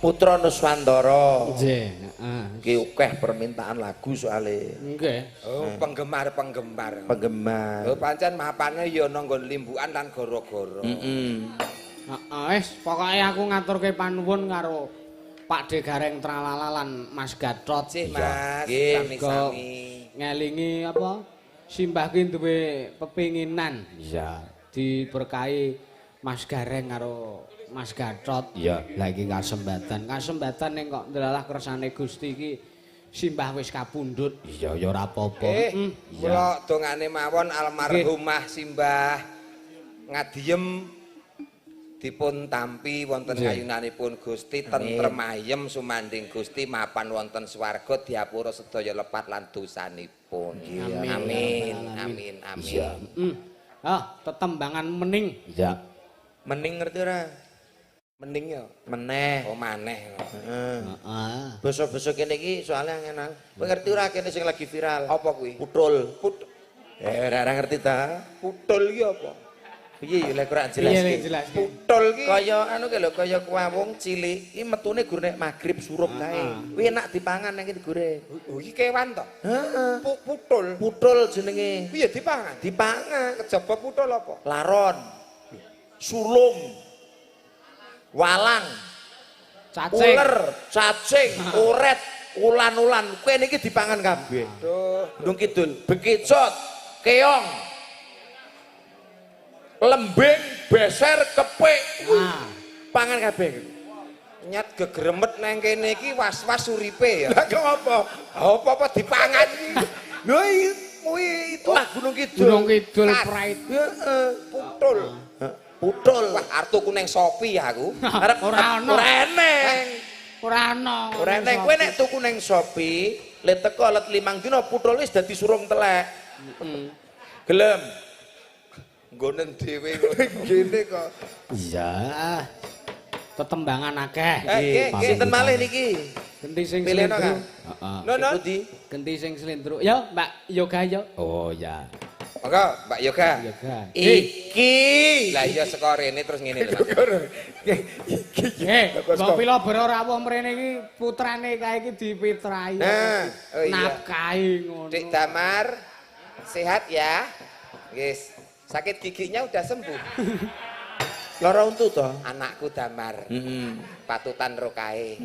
Putra Nuswantara. Nggih, heeh. Ki akeh permintaan lagu soalé. Nggih. Oh, penggemar. Penggemar. Oh, pancen mapane ya ana nggon limbukan lan goro-goro. Heeh, wis pokoke aku ngaturke panuwun karo Pak De Gareng Tralala lan Mas Gatot. Sih, Mas, Nggih, sami-sami. Ngelingi apa? Simbah ki duwe pepinginan. Iya. Diberkahi Mas Gareng karo Mas Gatot. Iya. Lagi kasembatan ning kok ndelalah kersane Gusti iki simbah wis kapundhut. Iya ya ora apa-apa. Kula dongane mawon almarhumah simbah ngadiem dipun tampi wonten kayunanipun Gusti tentrem ayem sumanding Gusti mapan wonten swarga diapura sedaya lepat lan dosanipun. Amin. Ah, tetembangan mening. Iya. Mening ngerti ora? Mening ya. Meneh. Oh maneh. Heeh. Heeh. Basa-basa kene iki soalnya ngenang. Kowe ngerti ora kene sing lagi viral? Apa kuwi? Putul. Ora ngerti ta? Putul iki apa? Piye ya lek ora jelas Iya, iki. jelas. Putul iki Kaya anu ki lho, kaya kuwawung cilik iki metune gur nek magrib surup kae. Kuwi enak dipangan nek digoreng. Oh iki kewan to? Heeh. Putul. Putul jenenge. Piye dipangan? Dipangan. Kejaba putul apa? Laron. Sulung. Walang. Cacing. uler, cacing, uret, ulan-ulan. Kowe niki dipangan kabeh. Gunung Kidul, bekicot, keong. Lembing, beser, kepik. Pangan kabeh. Nyat gegremet nang kene iki was-was uripe ya. Lah kok apa? Apa-apa dipangan iki. Lho kuwi itulah Gunung Kidul. Gunung Kidul Kas. Pride. Heeh. Putul. Putul. Wah, artuku ning Shopee aku. Arep Ora ono. Ora eneng. Ora ono. Ora eneng. Kowe nek tuku ning Shopee, le teko let 5 dina putul wis dadi surung telek. Gelem. Nggonen dhewe kok. Gene kok. Iya. Tetembangan akeh. Nggih, sinten malih niki? Genti sing Pilihno, slendro. Kang? Heeh. Non. Pundi? Genti sing slendro. Ya, Mbak Yoga yo. Oh ya. Monggo, Mbak Yoga. Yoga. Iki. Lah iya saka rene terus ngene lho. Mbok pila bero rawuh mrene iki putrane kae iki dipitrai. Nah, oh iya. Nafkahi ngono. Dik Damar sehat ya. Wis, sakit giginya udah sembuh. Lara untu to? Anakku Damar. Heeh. Patutan rokae.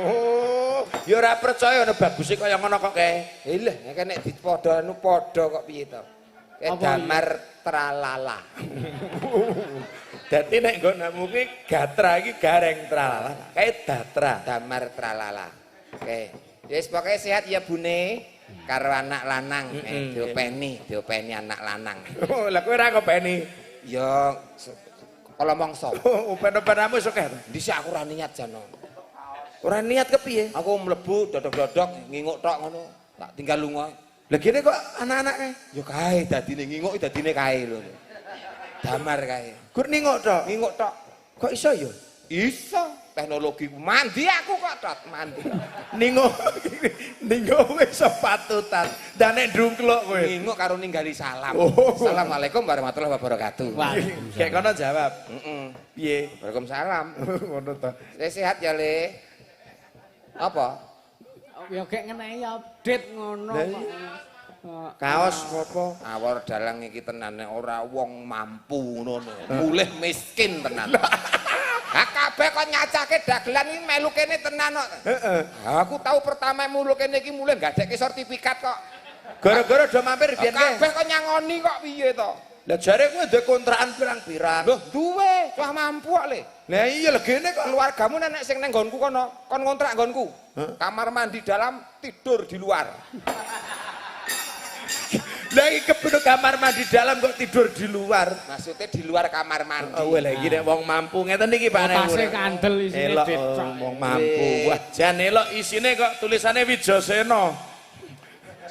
Oh, ya ora percaya ana baguse kaya ngono kok kae. Lah, nek nek dipadha anu padha kok piye to? Apa Damar tralala. Dadi nek nggonmu ki gatra iki gareng tralala, kae datra. Damar tralala. Oke. Wis pokoke sehat ya Bune. Karo anak lanang, diopeni anak lanang. Oh, lah kowe ora ngopeni. Ya kalau mongso. Upen-upenamu wis akeh to. Dhisik aku ora niat jano. Ora niat kepiye? Aku mlebu dodok-dodok nginguk tok ngono. Tak tinggal lunga. Lah kene kok anak-anak kae. Ya kae dadine nginguk dadine kae lho. Damar kae. Gur ningok tok. Nginguk tok. Kok iso ya? Iso. Teknologi ku mandi aku kok tot mandi. Ningok. Ningok wis patutan. Dan nek ndungkluk kowe. Nginguk karo ninggali salam. Oh. Assalamualaikum warahmatullahi wabarakatuh. Wah. Kayak kono jawab. Heeh. Piye? Waalaikumsalam. Ngono to. Sehat ya, Le. Apa? Ya kayak ngenehi update ngono. Lah kok. Kaos apa? Awor dalang iki tenane ora wong mampu ngono. Mulih miskin tenan. Ha kabeh kok nyacake dagelan iki melu kene tenan kok. Heeh. Aku tahu pertama mulu kene iki mulih gadekke sertifikat kok. Gara-gara do mampir biyen kae. Kabeh kok nyangoni kok piye to? Lah jare kowe ndek kontrakan pirang-pirang. Loh, duwe, wah mampu kok Le. Lah iya legene kok. Keluargamu nenek sing nang nggonku kono, kon ngontrak nggonku. Kamar mandi dalam, tidur di luar. Lah iki kebeno kamar mandi dalam kok tidur di luar. Maksudnya di luar kamar mandi. Oh, lha iki nek wong mampu ngeten iki Pak Nek. Tasih kandel isine Elok dicok. wong mampu. Wah, jan elok isine kok tulisane Wijasena.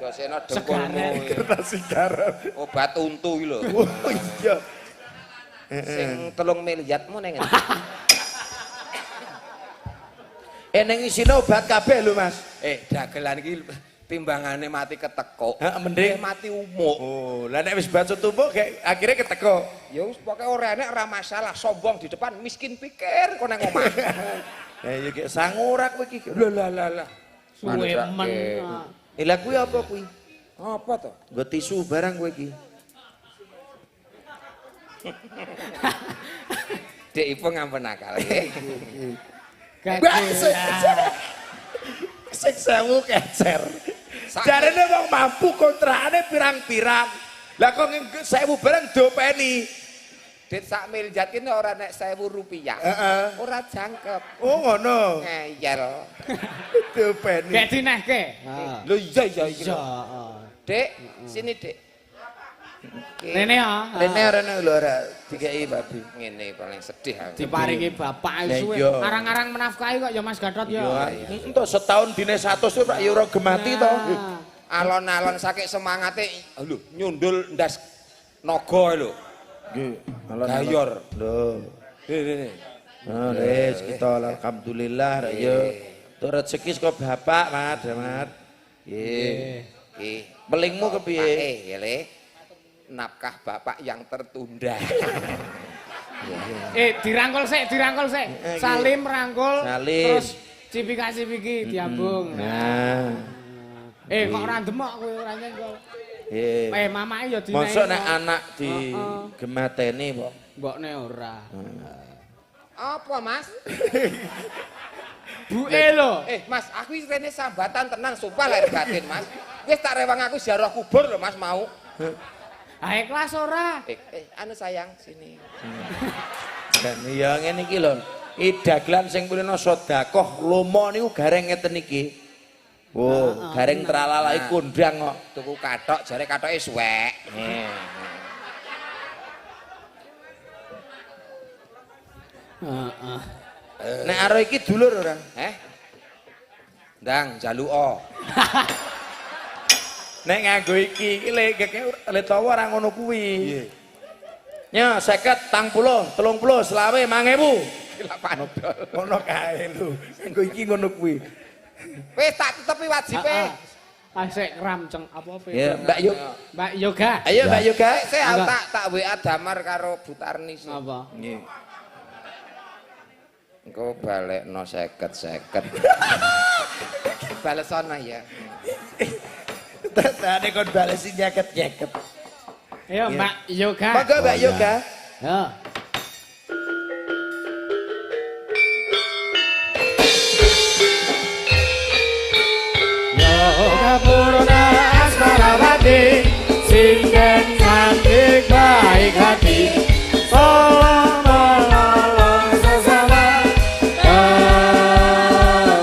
Josena dengkulmu. Kertas sigaret. Obat untu iki lho. Oh iya. Sing 3 miliarmu ning. Ning isine obat kabeh lho, Mas. Dagelan iki timbangane mati ketekuk. Heeh, mending mati umuk. Oh, lah nek wis bacut tumpuk kayak akhirnya keteko. Ya wis pokoke ora enek ora masalah, sombong di depan, miskin pikir kok nang omah. Lah ya kayak sangurak kowe iki. Lah. Suwe men. Lah kuwi apa kuwi? Apa to? Nggo tisu barang kowe iki. Dek ipo ngampun akal. Sing sewu kecer. Jarene wong mampu kontrakane pirang-pirang. Lah kok 1000 barang diopeni. Dit sak miliar kene ora nek 1000 rupiah. Heeh. Ora jangkep. Oh ngono. Ngeyel. Diopeni. Kayak dinehke. Lho iya iya Iya, iya. Dek, sini Dek. Rene ya. Rene lho ora dikeki babi. Ngene paling sedih aku. Diparingi bapak Lah suwe. iya. Arang-arang menafkahi kok ya Mas Gatot ya. Entuk setahun dine 100 kuwi Pak ya ora gemati to. Alon-alon saking semangate lho nyundul ndas naga lho. Nggih, Gayor. Lho. Nih. Nah, wis kita alhamdulillah rek yo. Tur rezeki saka bapak, Mat. Nggih. Nggih. Pelingmu kepiye? Ya Le. Nafkah bapak yang tertunda. Dirangkul sik. Salim rangkul. Salim. Terus cipika-cipiki diambung. Nah. Kok ora demok kowe ora nyenggol. Mamake ya dinehi. Mosok nek anak di gemateni kok. Mbokne ora. Apa, Mas? Buke lho. Mas, aku iki rene sambatan tenan sumpah lahir batin, Mas. Wis tak rewang aku ziarah kubur lho, Mas mau. Ha ikhlas ora? Anu sayang sini. Dan ya ngene iki lho. Dagelan sing kulino sedekah lomo niku gareng ngeten iki. Oh, gareng tralalai kondang kok. Tuku kathok jare kathoke suwek. Heeh. Nek aro iki dulur ora? Ndang jaluka. Nek nganggo iki le tawa ora ngono kuwi. Nya 50, 40, 30, 20, 5000. Lah pandol. Ngono kae lho. Nganggo iki ngono kuwi. Wis tak tutupi wajibe. Asik kramceng apa pe? Ya, Mbak Yuk. Mbak Yoga. Ayo Mbak Yoga. Saya tak WA damar karo Butarni. Apa? Nggih. Engko balekno 50. Balesana ya. Tane kon balesi nyeket-nyeket. Ayo Mbak Yoga. Monggo Mbak Yoga. Ya. Yoga purna asmarawati, sinden cantik baik hati, tolong menolong sesama teman.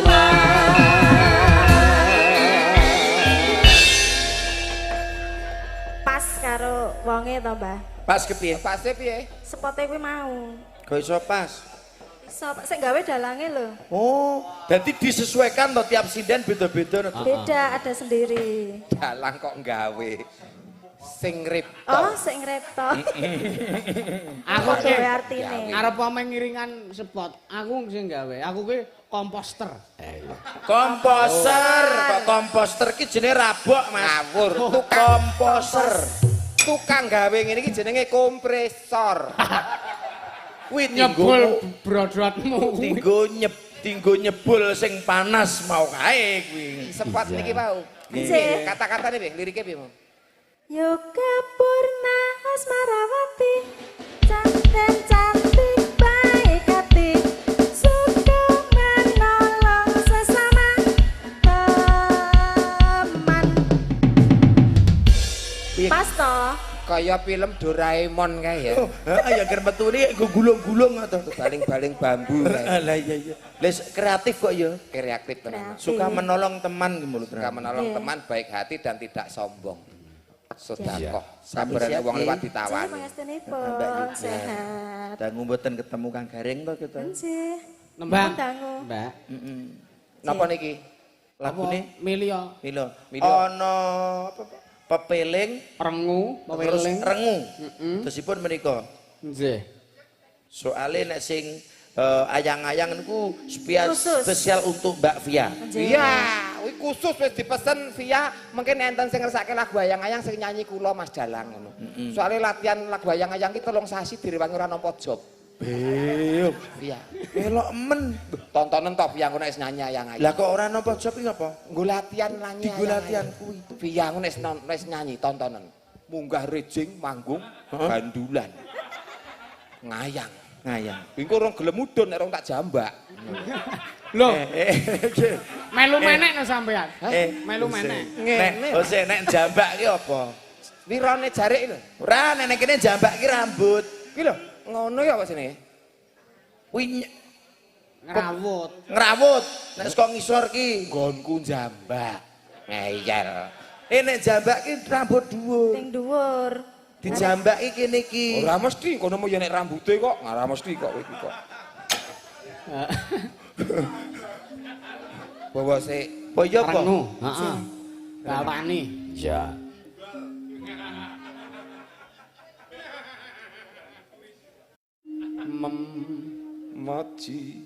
Pas karo wonge to, Mbah. Pas kepiye? Pase piye? Sepote kuwi mau. Kok iso pas? Sop sing gawe dalange lho. Oh, jadi disesuaikan toh tiap sinden beda-beda. Beda ada sendiri. Dalang kok nggawe. Sing ripto. Oh, sing repto. Aku Apa ki gawe artine? arep pameng ngiringan spot. Aku sing gawe. Aku ki komposter. Komposer, kok komposter ki jenenge rabok, Mas. Ngawur. Komposer. Tukang gawe ngene iki jenenge kompresor. Kuwi Nyebul brodotmu. tinggo nyebul sing panas mau kae kuwi. Sepot niki mau. Nggih. Kata-katane piye? Lirike piye, Mo? Yoga purna asmarawati, cantik baik hati, suka menolong sesama teman. Pas toh? Kaya film Doraemon kae ya. Oh, ya ger metune gulung-gulung to. Baling-baling bambu kae. Lah iya. Les kreatif kok ya. Kreatif tenan. Suka menolong teman gitu Suka menolong teman, baik hati dan tidak sombong. Sedekah. Sabar nek wong liwat Jadi ditawani. pangestunipun sehat. Dangu mboten ketemu Kang Gareng to kita. Nggih. Nembang. Dangu. Mbak. Napa niki? Lagune Milio. Milo. Milo. Ana apa? Pepeling Rengu, terus peweling. rengu. Tersipun menika. Nggih. Soalnya nek sing ayang-ayang niku Khusus. spesial untuk Mbak Via. Iya, kuwi khusus wis dipesen via mungkin enten sing ngersake lagu ayang-ayang sing nyanyi kula Mas Dalang ngono. Soale latihan lagu ayang-ayang ki 3 sasi direwangi ora nampa job. Beuh, Iya. elok men. Tontonan top yang ngono wis nyanyi ayang-ayang. Lah kok ora nampa job iki apa? Nggo latihan nyanyi. Digo latihan kuwi. Via ngono wis nyanyi tontonan. Munggah rejing manggung bandulan. Ngayang. Ngayang. Engko orang gelem mudhun nek orang tak jambak. Loh, Eh, melu menek no sampean. Melu Ose. menek. Nek, ose nek jambak ki apa? Wirane jarik lho. Ora nek kene jambak ki rambut. Ki lho, ngono ya apa sini? Kuwi Ngerawut. ngrawut. Nek saka ngisor ki Nggonku jambak. Ngeyel. nek jambak ki rambut dhuwur. Ning dhuwur. Dijambaki kene iki. Ora mesti kono mau ya nek rambute kok, ora mesti kok iki kok. Bawa sik. Oh iya apa? Rengu, heeh. Bawani. Ya. Moji.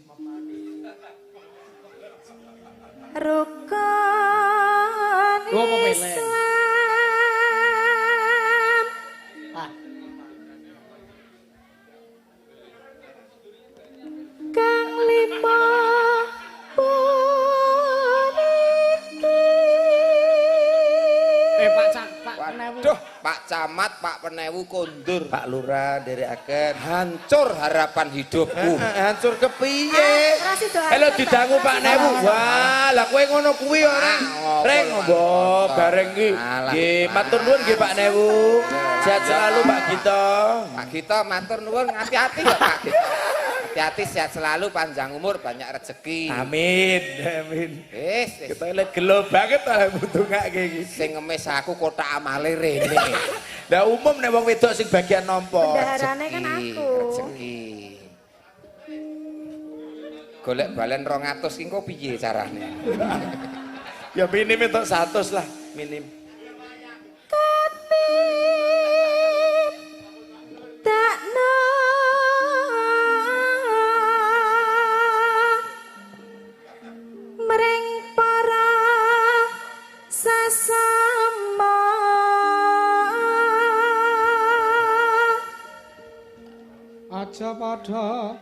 Rukun Oh, apa pele? Islam. Ah, Kang lima puniki. Pak Cak, Pak Newu. Waduh, Pak camat Pak Penewu kondur. Pak Lurah nderekaken. Hancur harapan hidupku. Hancur kepiye? Ora sida. Halo didangu Pak Newu. Wah, lah kowe ngono kuwi ora. Reng mbok bareng iki. Nggih, matur nuwun nggih Pak Newu. Sehat selalu Pak Gito. Pak Gito matur nuwun, hati-hati ya Pak Gito. Hati-hati, sehat selalu, panjang umur, banyak rezeki. Amin, amin. Wis, Kita lihat gelo banget lah butuh ngake iki. sing ngemis aku kotak amale rene. Lah umum nek wong wedok sing bagian nampa. Bendaharane kan aku. Rezeki. Golek balen 200 ki engko piye carane? Ya minim entuk 100 lah, minim. Takno mring para sesama Aja padha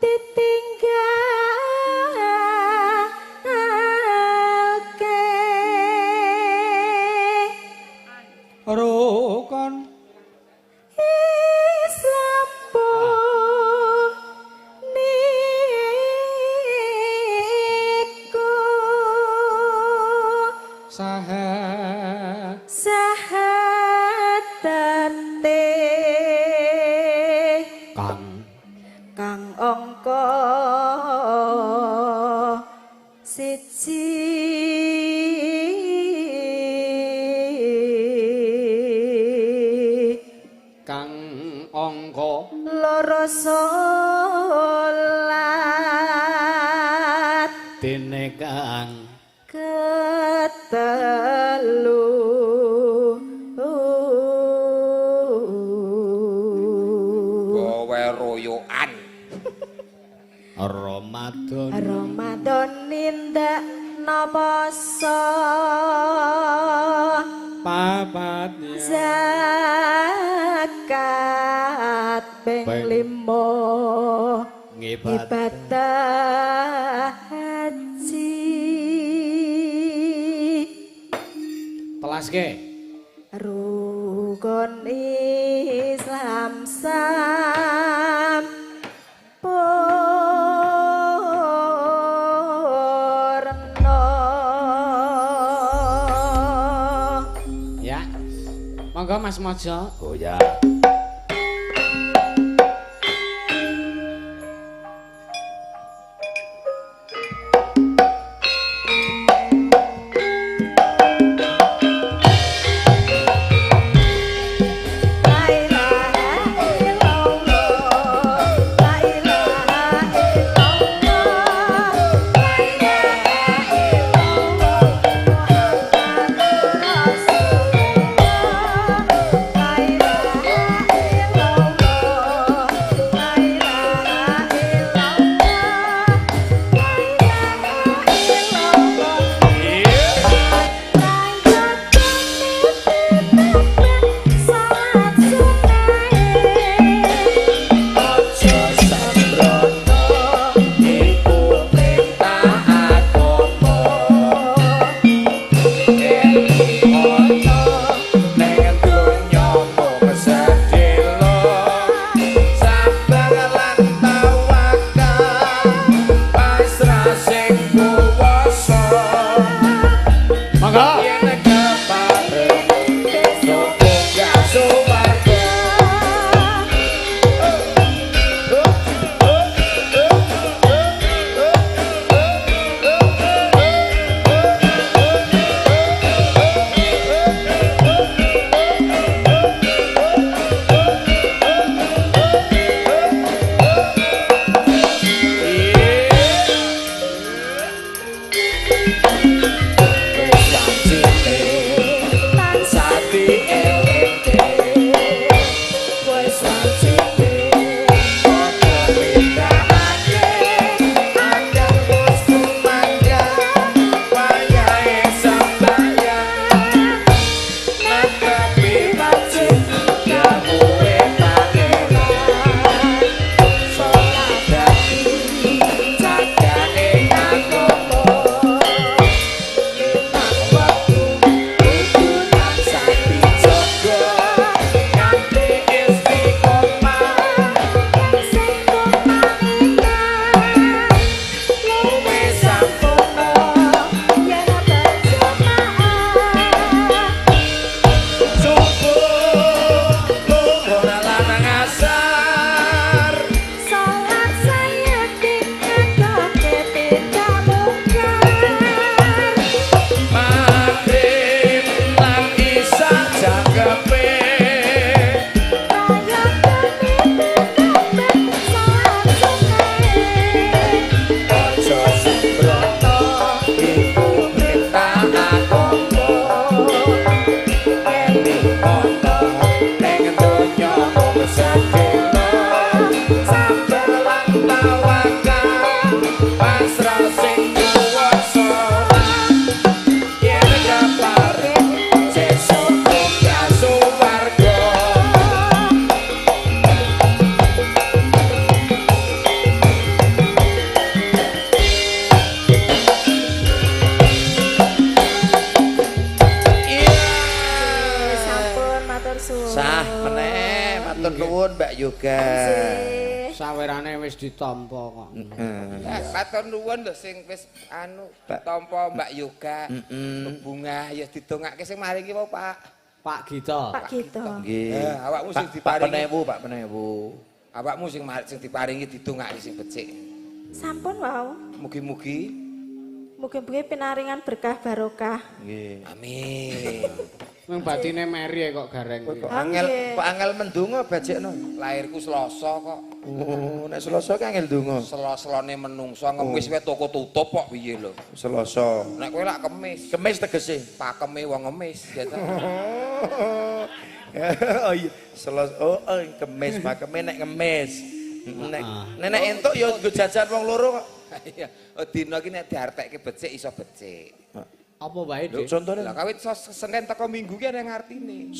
ditinggalke rukun Islam niku sahadatane kang angka siji kang angka loro salat dene kang ketelu Gawe royokan. Ramadan nindak napasa papatnya zakat ping Ping 5 ngibadah ibadah haji telaske rukun Islam sampurna ya monggo Mas Mojo. Oh ya. La ilaha illallah la ilaha illallah la ilaha illallah Muhammadur Rasulullah la ilaha Matur nuwun Mbak Yoga. Sawerane wis ditampa kok. Matur nuwun lho sing wis tampa Mbak Yoga. Bunga ya didongake sing maringi apa Pak? Pak Gita. Pak Gita. Nggih. Awakmu sing Pak diparingi. Pak Penewu. Awakmu sing diparingi didongake sing becik. Sampun wau. Mugi-mugi Mugi-mugi pinaringan berkah barokah. Nggih. amin. Wong batine meri kok gareng. Kok angel mendonga bajekno. Lahirku Selasa kok. Oh, nek Selasa ki angel ndonga. Selo-selone menungso ngemis wae toko tutup kok piye lho. Selasa. Nek kowe lak kemis, Kemis tegese. pakeme wong ngemis ya ta. Oh iya, Selasa. Oh, kemis, pakeme nek ngemis. Nek entuk ya nggo jajan wong loro kok. Iya, dina iki nek diartekke becik iso becik. Apa wae, Lho, Dik? contone Lah kawit Senin teko Minggu ki ana ngartine.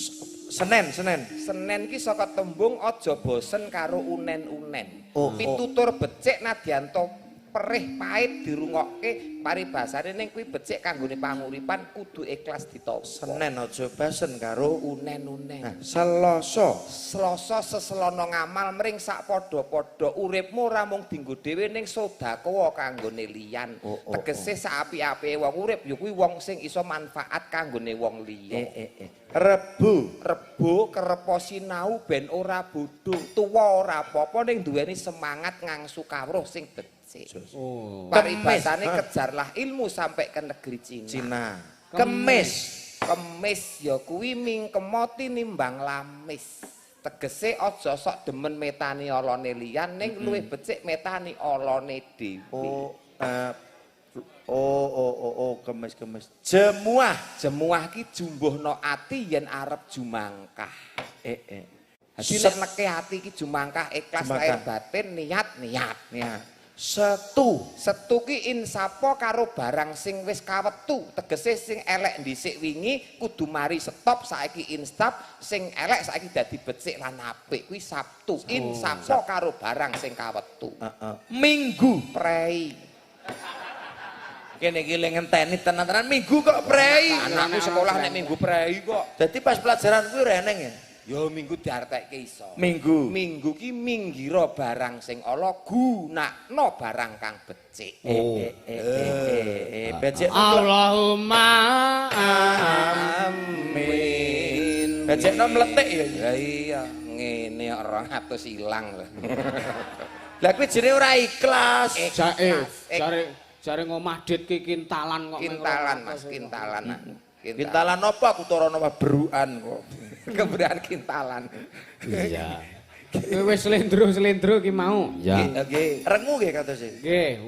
Senin. Senen ki saka tembung aja bosen karo unen-unen. Pitutur becik nadyanto perih pahit dirungokke paribasane ning kuwi becik kanggone panguripan kudu ikhlas ditampa. Senin aja basen karo unen-unen. Selasa. Selasa seselono ngamal mring sak padha-padha uripmu ora mung dienggo dhewe ning sedekah kanggone liyan. Tegese sak api-apike wong urip ya kuwi wong sing iso manfaat kanggone wong liya. Rebo kerepo sinau ben ora bodho, tuwa ora apa-apa ning duweni semangat ngangsu kawruh sing becik. Oh. Paribasane kejarlah ilmu sampai ke negeri Cina. Kemis ya kuwi mingkemoti nimbang lamis. Tegese aja sok demen metani olone liyan ning luwih becik metani olone dhewe. Kemis. Jemuah ki jumbuhno ati yen arep jumangkah. Dadi nek neke ati ki jumangkah ikhlas lahir batin niat. Setu ki insapo karo barang sing wis kawetu. Tegese sing elek dhisik wingi kudu mari stop saiki instap, sing elek saiki dadi becik lan apik kuwi Sabtu. Insapo karo barang sing kawetu. Minggu Prei. kene iki le ngenteni tenan-tenan Minggu kok prei. Anakku sekolah nek Minggu prei kok. Dadi pas pelajaran kuwi reneng ya. Ya Minggu diartekke iso. Minggu ki minggira barang sing ala gunakno barang kang becik. Becik Allahumma amin. Becikno mletik ya. Ya iya, ngene kok 200 ilang lho. Lah kuwi jenenge ora ikhlas. Jare ngomah dit ki kintalan kok. Kintalan Mas, kintalan. Kintalan apa aku torono beruan kok. Keberan kintalan. Iya. Kowe wis slendro ki mau. Ya. Nggih, rengu nggih katose. Nggih,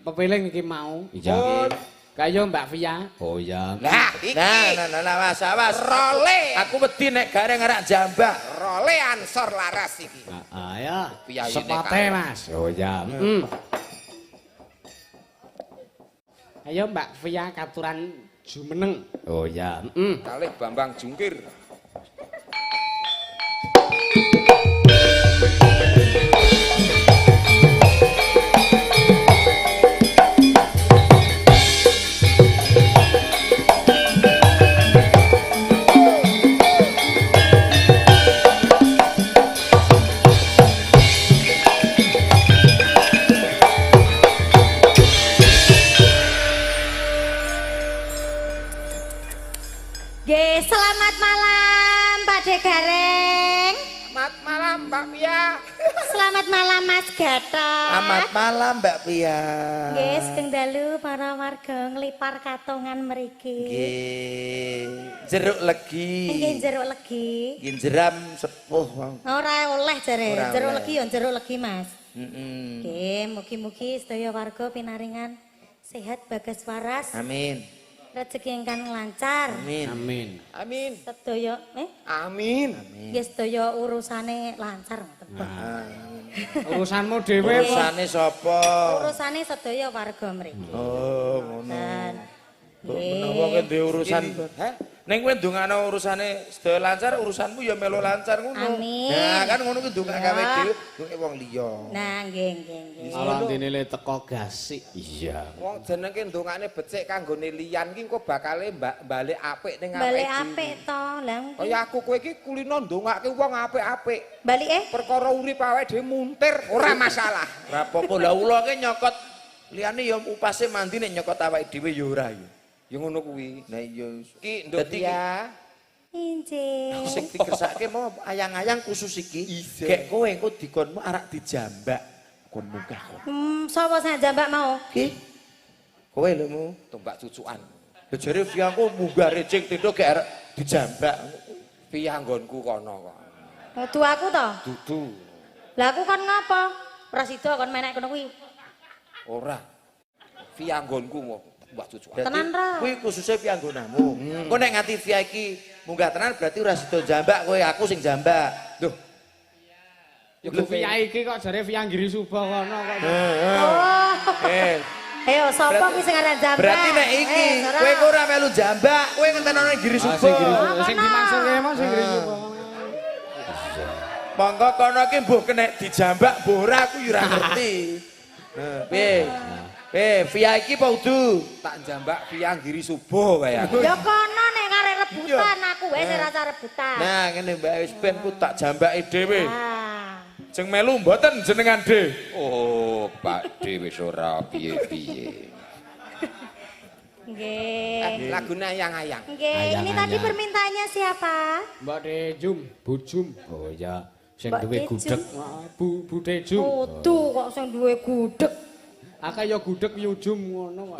pepiling iki mau. Iya. Kayo Mbak Via. Oh ya. Nah, iki Nah, awas. Role. Aku wedi nek gareng arak jambak. Role ansor laras iki. Ya. Piyayine Sepote, kae. Mas. Oh ya. Ayo Mbak Via katuran jumeneng. Oh ya. Kalih Bambang Jungkir. Nggih, selamat malam Pak De Gareng. Selamat malam Mbak Pia. Selamat malam Mas Gatot. Selamat malam Mbak Pia. Nggih, sedeng dalu para warga nglipar katongan mriki. Nggih. Jeruk legi. Nggih, jeruk legi. Nggih jeram sepuh. Ora oleh jare. Ora Jeruk oleh. legi ya jeruk legi, Mas. Heeh. Nggih, mugi-mugi sedaya warga pinaringan sehat bagas waras, Amin. rezeki ingkang lancar. Amin. Amin. Amin. Sedaya Amin. nggih sedaya urusane lancar ngoten. Urusanmu dhewe Urusane sapa? Urusane sedaya warga mriki. Oh, ngono. Dan Kok menawa ki duwe urusan. Hah? Ning kowe ndongakno urusane sedaya lancar, urusanmu ya melu lancar ngono. Amin. Nah, kan ngono kuwi ndongak gawe Ya. dhewe, ndongake wong liya. Nah, nggih. Malah dinile teko gasik. Iya. Wong jenenge ndongane becik kanggone liyan ki engko bakale balik apik ning awake. Balik apik to, lah. Kaya aku kowe iki kulino ndongake wong apik-apik. Balik Perkara urip awake dhewe muntir, ora masalah. Ora apa-apa, lah ula ki nyokot liyane ya upase mandi nek nyokot awake dhewe ya ora ya. Ya ngono kuwi. Nah iya. Ki nduk Dadi ya. Injih. sing dikersake mau ayang-ayang khusus iki. Gek kowe engko dikonmu arak dijambak. Kon munggah kon. Sapa sing jambak mau? Ki. Kowe lho mu. Tombak cucukan. Ya jare Fiangku munggah recing tindo gek arek dijambak. Piye anggonku kono kok. Dudu aku to? Dudu. Lah aku kon ngapa? Ora sida kon menek kono kuwi. Ora. Piye anggonku mau tombak cucukan. Tenan ra? Kuwi khususnya pianggonamu. Engko nek nganti Fia iki munggah tenan berarti ora sida jambak kowe, aku sing jambak. Duh. Ya Via iki kok jare Via Giri Suba kono kok. Oh. Ayo sapa kuwi sing aran jambak? Berarti nek iki kowe kok ora melu jambak, kowe ngenteni nang Giri Suba. Sing dimaksudke emang sing Giri Suba. Monggo kono iki mbuh kena dijambak, mbuh ora aku ya ora ngerti. Piye? Via iki apa udu? Tak jambak Piye Giri Suba wae aku. Ya kono nek ngarep rebutan aku wae sing rasa rebutan. Nah, ngene Mbak wis ben ku tak jambake dhewe. Ah. Jeng melu mboten jenengan De. Oh, Pak D wis ora piye-piye. Nggih. Lagune ayang-ayang. Nggih, ini tadi permintaannya siapa? Mbak Dejum, Bujum. Oh ya, sing Mbak duwe Dejum. gudeg. Bu Dejum. Kudu kok sing duwe gudeg. Akeh ya gudeg Yujum ngono kok.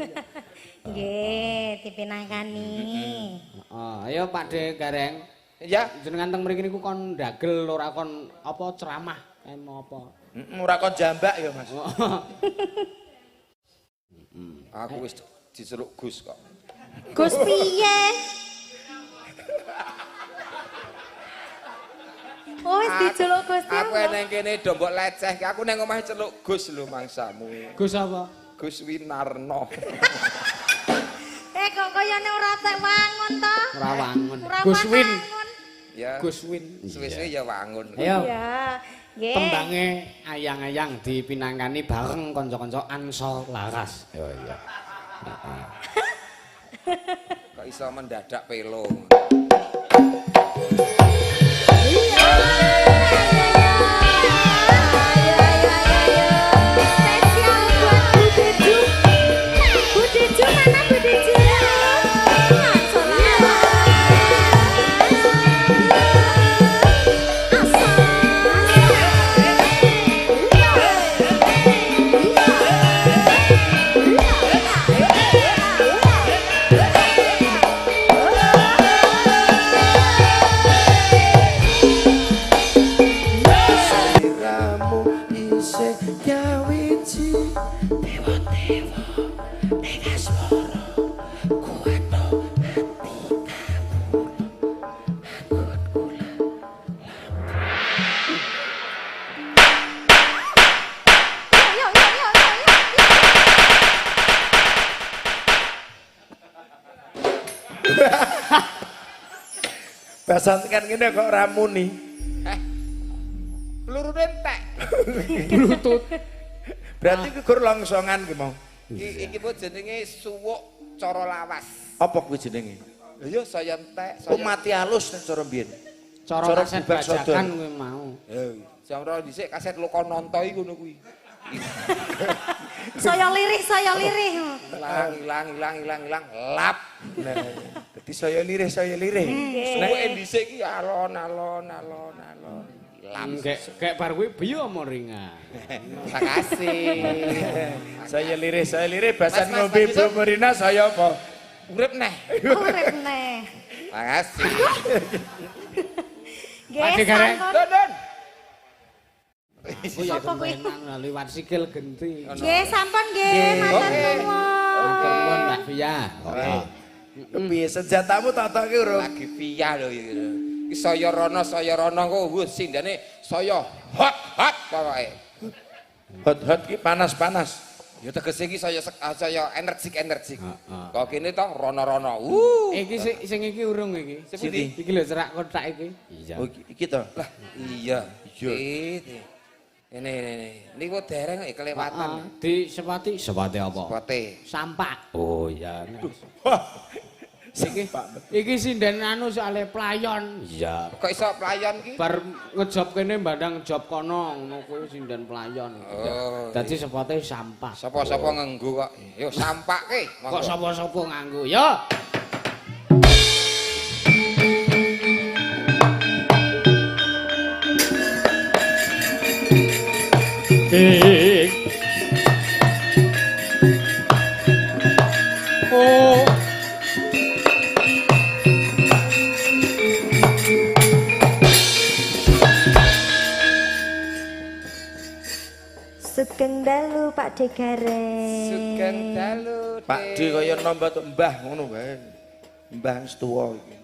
Nggih, dipinangkani. Heeh, ayo Pak De Gareng. Ya, Jenengan teng mriki niku kon ndagel ora kon apa ceramah mau apa. Ora kon jambak ya, Mas. aku wis diceluk Gus kok. Gus piye? Oh, wis diceluk Gusti. Aku nang kene do mbok leceh, aku nang omah celuk Gus lho mangsamu. Gus apa? Gus Winarno. Kok kayane ora tek wangun to? Ora wangun. Ora Gus Win. wangun. Ya. Gus Win. Suwe-suwe ya wangun. Ayo. Ya, nggih. Tembange ayang-ayang dipinangkani bareng kanca-kanca Ansor Laras. Oh iya. Kok iso mendadak pelo. Basan kan ngene kok ramuni. Pelurune entek. Blutut. Berarti iki gur longsongan ki mau. Iki po jenenge suwuk cara lawas. Apa kuwi jenenge? Lha ya saya entek, Oh saya mati halus nek cara mbiyen. Cara kaset bubak bajakan sodor. kuwi mau. Cara dhisik kaset Lokononto iki ngono kuwi. Saya lirih. Hilang, lap. Nah, dadi saya lirih. Suwuke dhisik iki alon. Lap. Kayak bar kuwi biyo apa ringan. Makasih. Saya lirih basan Mas, ngombe Yusuf. Bromerina saya apa? Urip neh. Urip neh. Makasih. Nggih, Pak Gareng. sampun. Don. Oh ya kemenan liwat sikil genti. Nggih, sampun nggih, matur nuwun. Nuwun Mbak Via. Piye senjatamu tak tokke urung? Lagi Via lho iki. Iki saya rono kok wis sindane saya hot pokoke. Hot ki panas. Ya tegese iki saya energik. Heeh. Kok kene to rono-rono. Iki sing iki urung iki. Sindi. Iki lho cerak kotak iki. Iya. Oh, iki to. Lah, iya. Ini. Niku dereng kok kelewatan. Di sepati Sepate apa? Bote. sampak. Oh iya. Iki sinden anu soalé playon. Iya. Kok iso playon ki? Bar ngejob kene mbandang job kono ngono kuwi sinden playon. Oh. Dadi sepate sampah. Sapa-sapa nganggo kok. Yo sampake. Kok sapa-sapa nganggo? Yo. Oh. Sugeng dalu Pak De Gareng. Sugeng dalu. Pak D kaya nambah tok Mbah ngono wae. Mbah wis tuwa iki.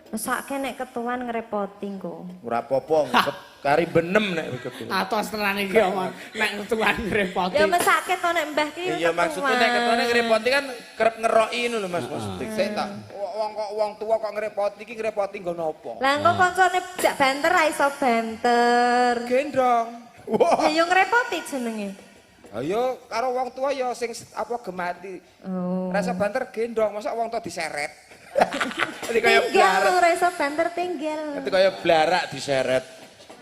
Mesake nek ketuan ngrepoti engko. Ora apa-apa, kari benem nek ketu. Atos tenan iki omong nek tuan ngrepoti. Ya mesake to nek Mbah ki. Iya maksudku nek ketone ngrepoti kan kerep ngeroki ngono lho Mas maksudku. Sik ta. Wong tua kok ngrepoti iki ngrepoti nggo napa? Lah engko koncone jak banter ra iso banter. Gendong. Ya yo ngrepoti jenenge. Ayo karo wong tua ya sing apa gemati. Oh. Rasa banter gendong, masa wong tua diseret. Nanti kaya Tinggal blarak. ora iso banter tinggal. Nanti kaya blarak diseret.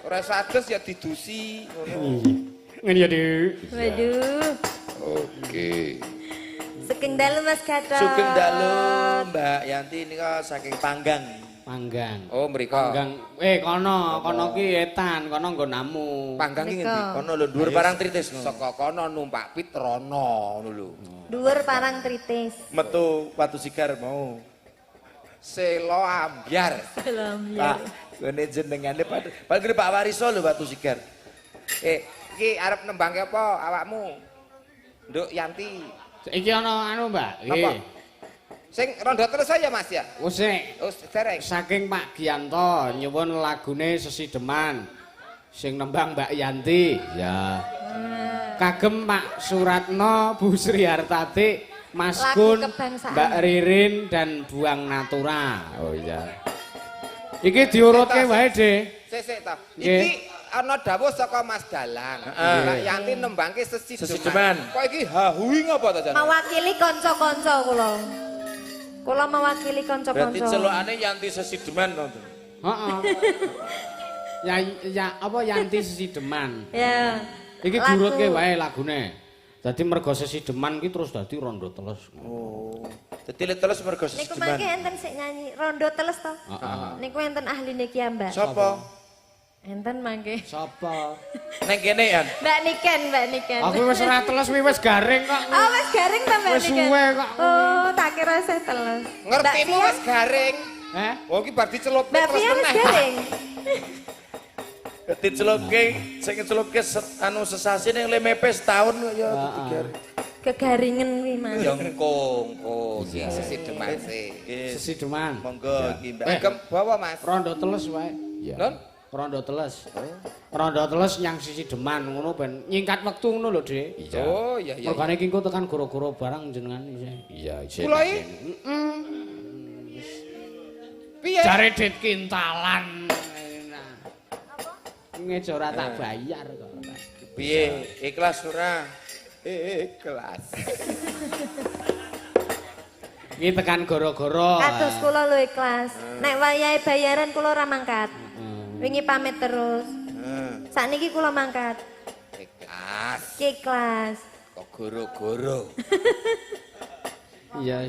Ora sadus ya didusi ngono. Ngene ya, Dik. Waduh. Oke. Sugeng dalu Mas Gatot. Sugeng dalu Mbak Yanti ini kok saking Panggang. Panggang. Oh, mriko. Panggang. Kono ki etan, kono nggo namu. Panggang ki ngendi? Kono lho dhuwur parang tritis ngono. Saka kono numpak pit rono ngono lho. Dhuwur parang tritis. Metu Watu Sigar mau. Selo ambyar. Pak, ngene jenengane Pak gede Pak Wariso lho Watu Sigar. Iki arep nembangke apa awakmu? Nduk Yanti. Iki ana anu, Mbak. Apa? Sing rondo terus aja Mas ya. Wis nek Wis dereng. saking Pak Gianto nyuwun lagune Sesideman sing nembang Mbak Yanti. Ya. Kagem Pak Suratno, Bu Sri Hartati, Mas Lagu Kun, kebangsaan. Mbak Ririn dan Buang Natura. Oh iya. Iki diurutke wae, De. Sik ta. Nggih. Iki ana dawuh saka Mas Dalang. Mbak Yanti nembangke Sesideman. Sesideman. Kok iki hahui ngapa ta jan? Mewakili kanca-kanca kula. Kula mewakili Berarti kanca-kanca. celokane Yanti Sesideman to. Heeh. Ya apa Yanti Sesideman. Ya. Iki Lagu. diurutke wae lagune. Dadi mergo Sesideman ki terus dadi rondo teles. Oh. Dadi teles mergo Niku Sesideman. mangke enten sik nyanyi rondo teles to. Niku enten ahline ki Mbak. Sapa? Enten mangke. Sapa? Neng kene ya. Mbak Niken. Aku wis ora teles wis garing kok. Oh, wis garing ta Mbak Wis Niken? suwe kok. Oh, tak kira saya teles. Ngertimu Mbak wis garing. Eh? Oh iki bar dicelupke Mbak terus Fia wis meneh. garing. Dadi celupke sing celupke anu sesasi ning lemepe setahun kok ya digar. Kegaringen kuwi Mas. Ya engko Sesideman sih. Sesideman. Monggo iki Mbak. Agem bawa Mas. Rondo teles wae. Lon. Rondo teles. Rondo teles yang Sesideman ngono ben nyingkat wektu ngono lho, Dik. Oh iya iya. Mergane iki engko tekan goro-goro barang jenengan iki. Iya, isih. Kula iki piye? Jare dit kintalan. Ngejo ora tak bayar kok. Piye? Ikhlas ora? Kelas. Iki tekan goro-goro. Kados kula lho ikhlas. Nek wayahe bayaran kula ora mangkat. Wingi pamit terus. Sakniki kula mangkat. Kelas. Ki ikhlas. Kok goro-goro. Iya.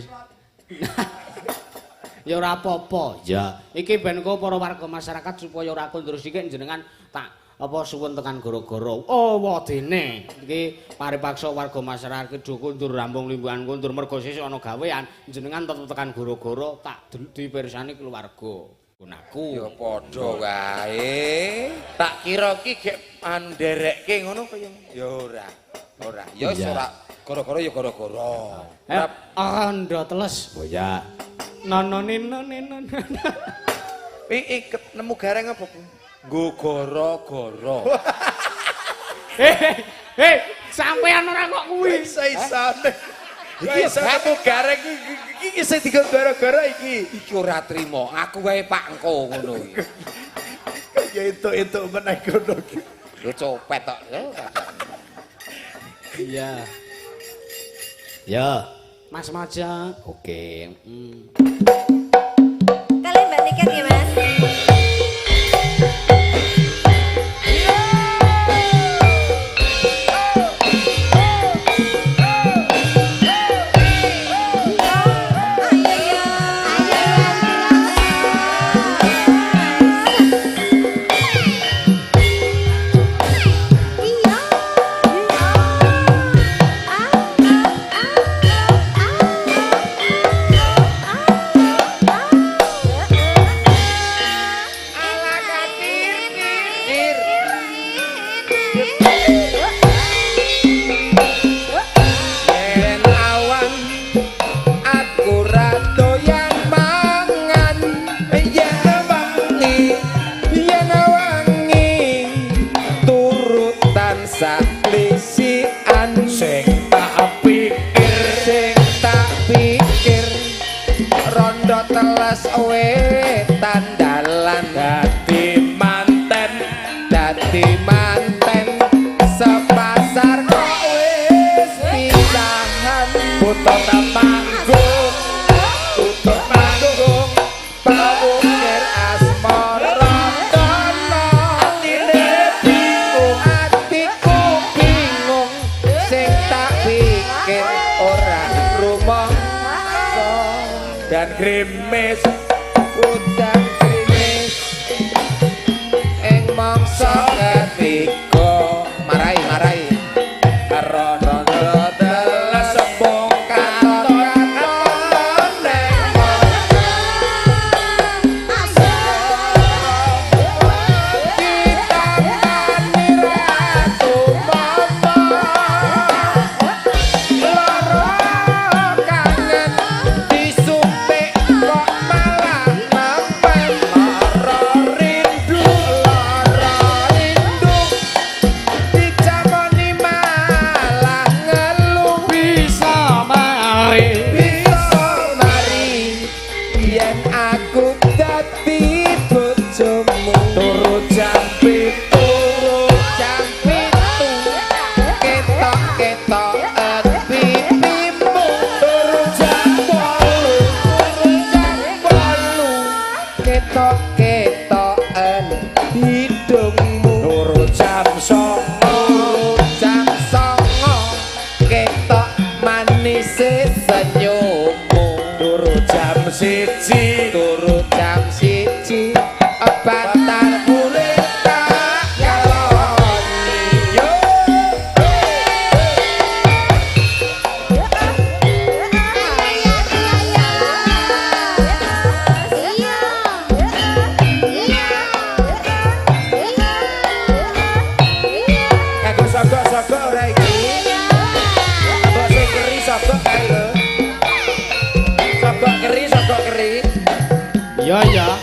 Ya ora apa-apa. Ya, iki ben kok para warga masyarakat supaya ora kondur sithik jenengan tak apa suwun tekan goro-goro. Oh, wadene. Iki paripaksa warga masyarakat do kondur rampung limbuhan kondur mergo sesuk ana gawean jenengan tetep tekan goro-goro tak dipirsani keluarga. Gunaku. Ya padha wae. Tak kira ki gek nderekke ngono kaya. Ya ora. Ora. Ya wis ora goro-goro ya goro-goro. Anda teles. Oh ya. Nononino. Iket nemu gareng apa, Bu? Nggo goro-goro. Hei, Sampean ora kok kuwi. Isa-isane. Iki aku garek iki sing digo gara-gara iki. Iki ora trimo, aku wae Pak engko ngono iki. Ya entuk meneh ngono iki. Lho copet tok. Iya. Ya. Mas Maja. Oke. Kalian Mbak Niken ya Mas? Grimis udan grimis ing mangsa ketiga marai rondo teles sembung katon neng ditangani ratu mama loro kangen disumpik kok malah nampel lara rindu dicamoni malah ngeluh bisa mari yen aku dadi bojomu turu jam 7 ketok-ketok pipimu turu jam 8 ketok-ketoken hidungmu turu jam 9 ketok manis senyummu turu jam 1 batal bulir tak kaloni yo kanggo sogok-sogok ora iki mbok sing keri sogok kae lho sogok keri Iya ya.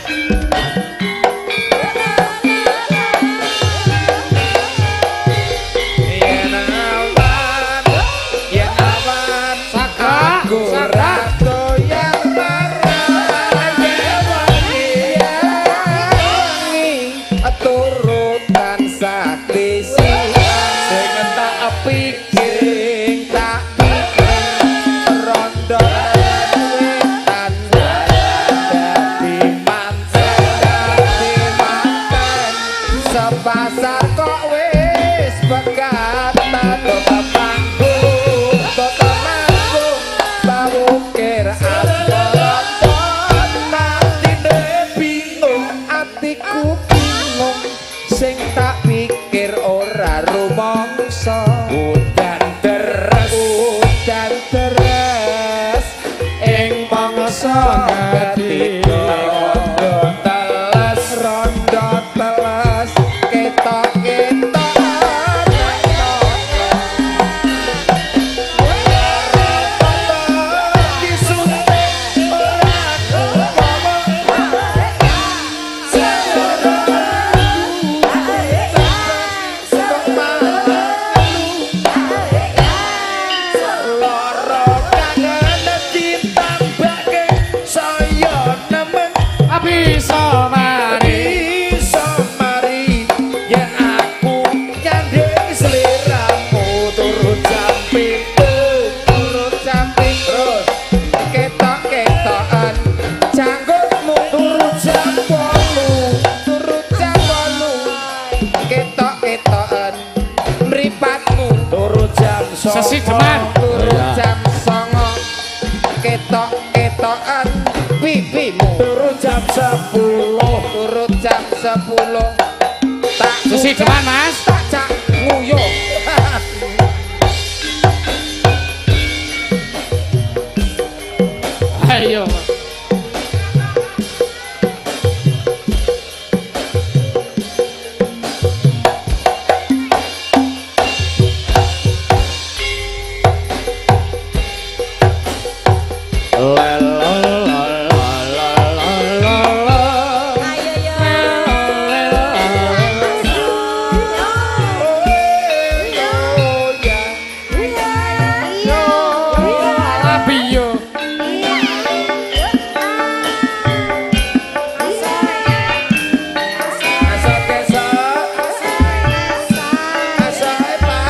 Pasar kok wis bekatan total panggung bawukir asmara atine bingung atiku bingung sing tak pikir ora rumangsa udan deres ing mangsa ketiga rondo teles ketok-ketok iso mari iso mari yen aku nyanding sliramu turut jamping turut jamping terus ketok-ketokan janggutmu turut jam 8 turut jam 8 ketok-ketokan mripatmu turut jam 9 Sesi Deman. turut jam 9 ketok-ketokan pipimu turut jam 10 turut jam 10 tak Sesi Deman, Mas. tak cak nguyuh Ayo. Ayo yo. Labiyo. esok-esok esok Pak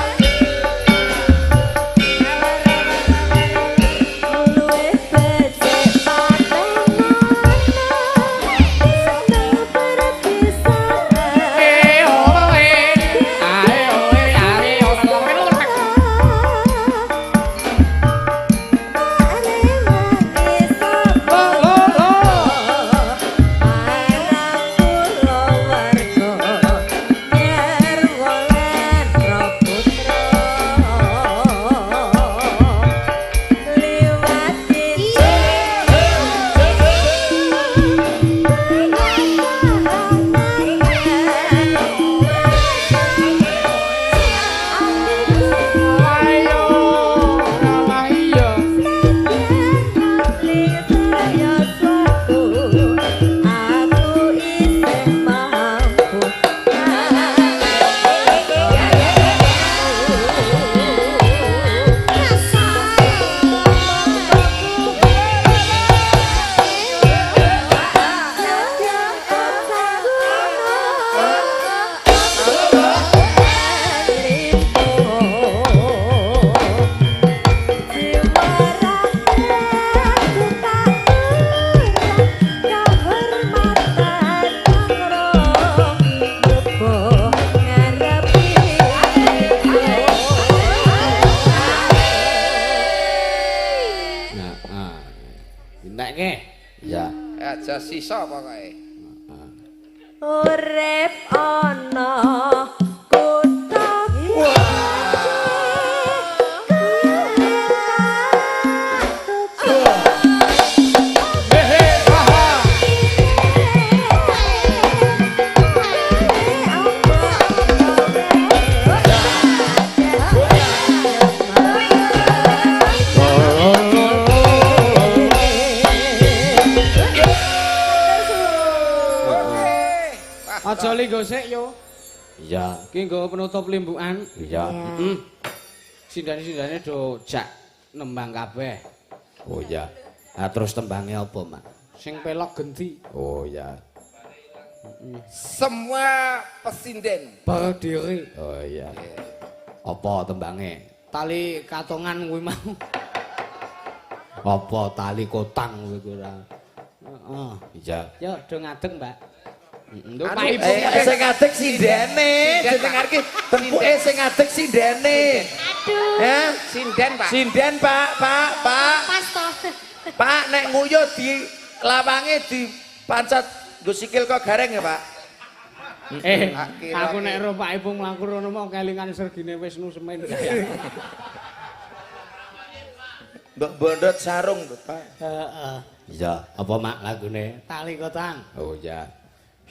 Ya. aja sisa pokoke Urip ana kutha Aja linggo sik yo. Iya. Ki nggo penutup limbukan. Iya. Heeh. Sindane-sindane do jak nembang kabeh. Oh iya. Nah terus tembangnya apa, Mak? Sing pelok genti. Oh iya. semua pesinden Berdiri. Oh iya. Apa tembangnya? Tali katongan kuwi mau. Apa tali kotang kuwi ora? Heeh. Iya. Yo do ngadeg, Mbak. Nduk Anu, Pak Ibu. sing ngadeg sindene jenengarke bentuke sing ngadeg sindene ya sinden Pak sinden Pak Pas to. Pak nek nguyuh di lawange dipancat nggo sikil kok gareng ya Pak. Aku nek ro Pak Ibu mlaku rono mau kelingan sergine Wisnu Semen. Mbok bondot sarung to Pak. Heeh. Iya. Apa Mak lagune? Tali kotang. Oh iya.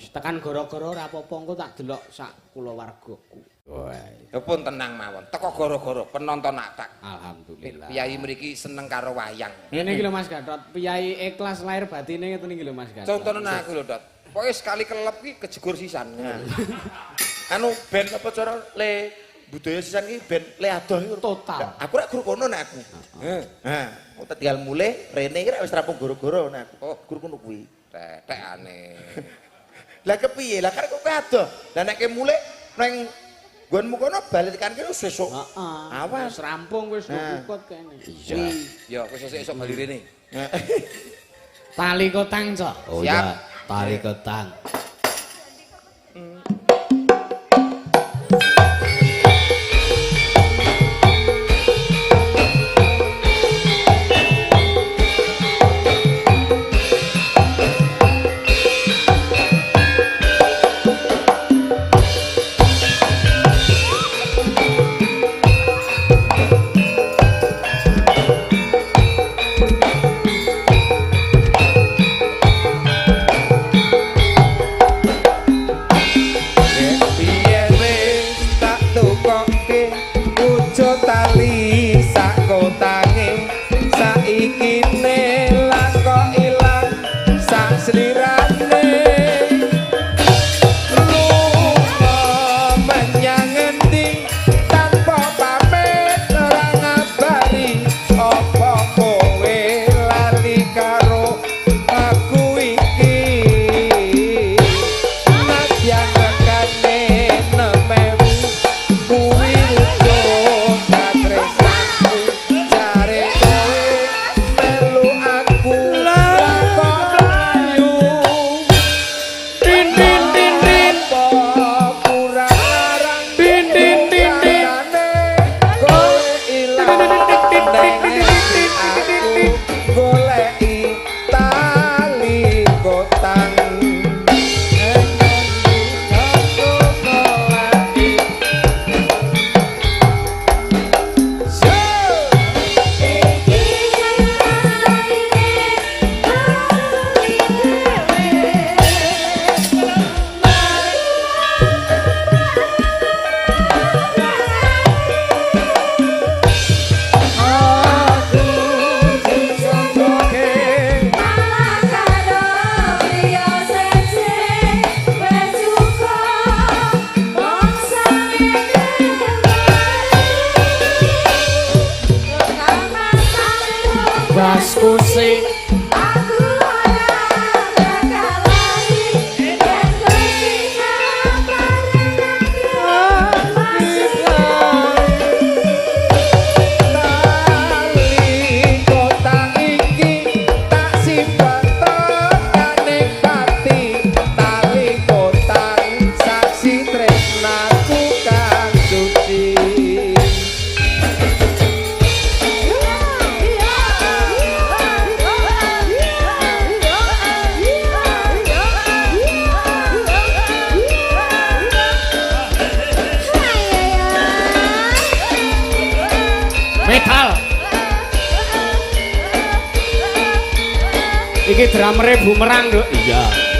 Tekan gara-gara ora apa-apa engko tak delok sak kulawargaku. Wah. ya pun tenang mawon teko gara-gara penonton akak Alhamdulillah. piyai mriki seneng karo wayang Ngene iki lho Mas Gatot, piyai ikhlas lahir batine ngeten iki lho Mas Gatot. contohnya aku lho Dot pokoke sekali kelep ki kejegur sisan Anu ben apa cara le budaya sisan iki ben le adoh iki Total. Aku rak guru kono nek aku. Nah, aku tinggal mulai rene iki rak wis rampung goro-goro nek aku. Oh. Guru kono kuwi. tetekane. Lah kepiye? Lah kan kok adoh. Lah nek mulih nang nggonmu kono bali tekan kene sesuk. Heeh. Awas Wis rampung wis ikut kene. Iya. Ya wis esuk bali rene. Tali kotang, Cok. Oh Siap. ya, tali ketang. Iki drumere bumerang, Nduk. Iya.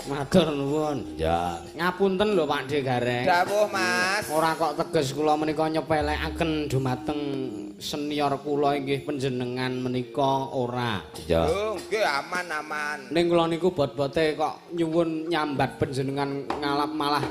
Matur nuwun. Ya. Ngapunten lho Pak Dik Gareng. Dawuh Mas. Ora kok teges kula menika nyepelekaken dumateng senior kula inggih panjenengan menika ora. Ya. Oh, nggih aman-aman. Ning kula niku bot-bote kok nyuwun nyambat panjenengan ngalap malah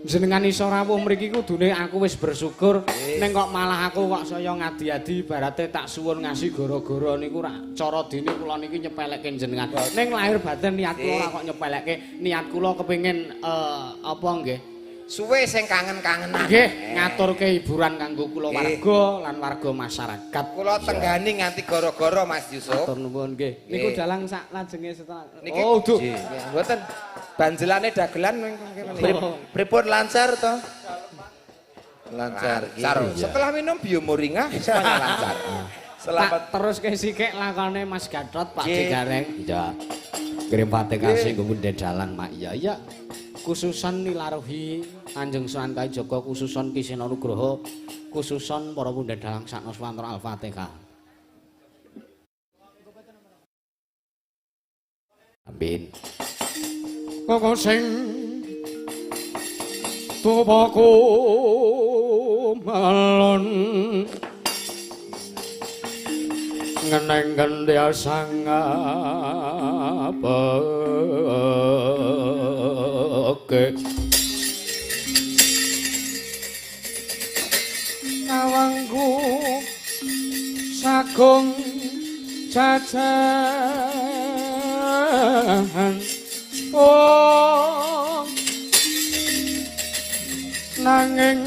jenengan iso rawuh mriki kudune aku wis bersyukur ning kok malah aku kok saya ngadi-adi ibarate tak suwun ngasih gara-gara niku rak cara dene kula niki nyepelekke jenengan ning lahir batin niat kula ora kok nyepelekke niat kula kepengin apa nggih Suwe sing kangen-kangenan. nggih ngaturke hiburan kanggo kula warga lan warga masyarakat Kula tenggani nganti gara-gara Mas Yusuf. matur nuwun nggih niku dalang sak lajenge setelah Niki oh duh mboten banjelane dagelan Pripun lancar to? Lancar. lancar. Setelah minum biomoringa semuanya lancar. Selamat. tak terus ke sikik lakone Mas Gatot Pak Dik Gareng. Ya. Kirim pate kasih kemudian dalang mak iya iya. Khususan nilaruhi Kanjeng Sunan Kalijaga khususan Kisena Nugroho khususan para pundhen dalang sakno swantara Al-Fatihah. Amin. Koko sing tubaku malon ngeneng gendya sang apeke kawangku sagung cacahan oh nanging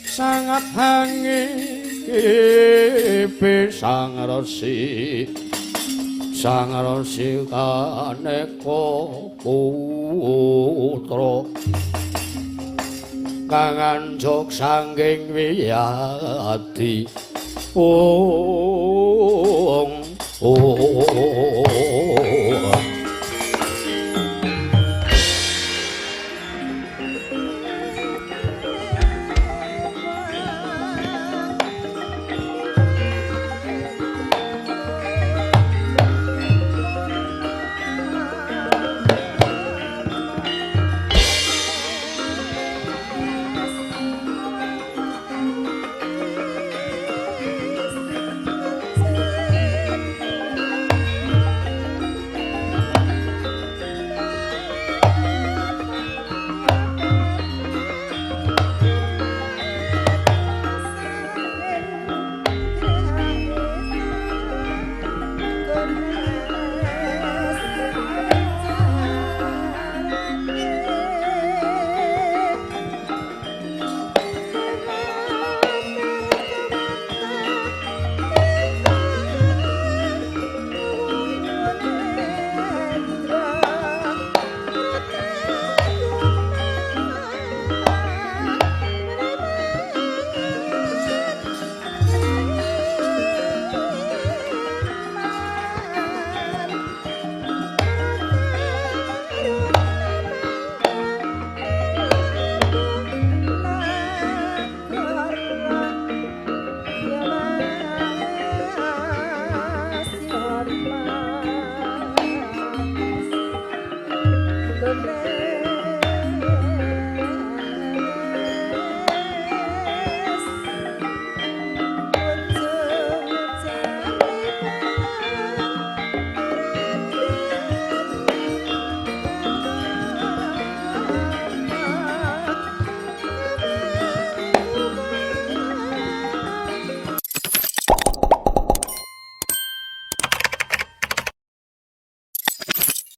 sangat hangipi sang resi kaneka putra kang anjuk sangking wiyadi oh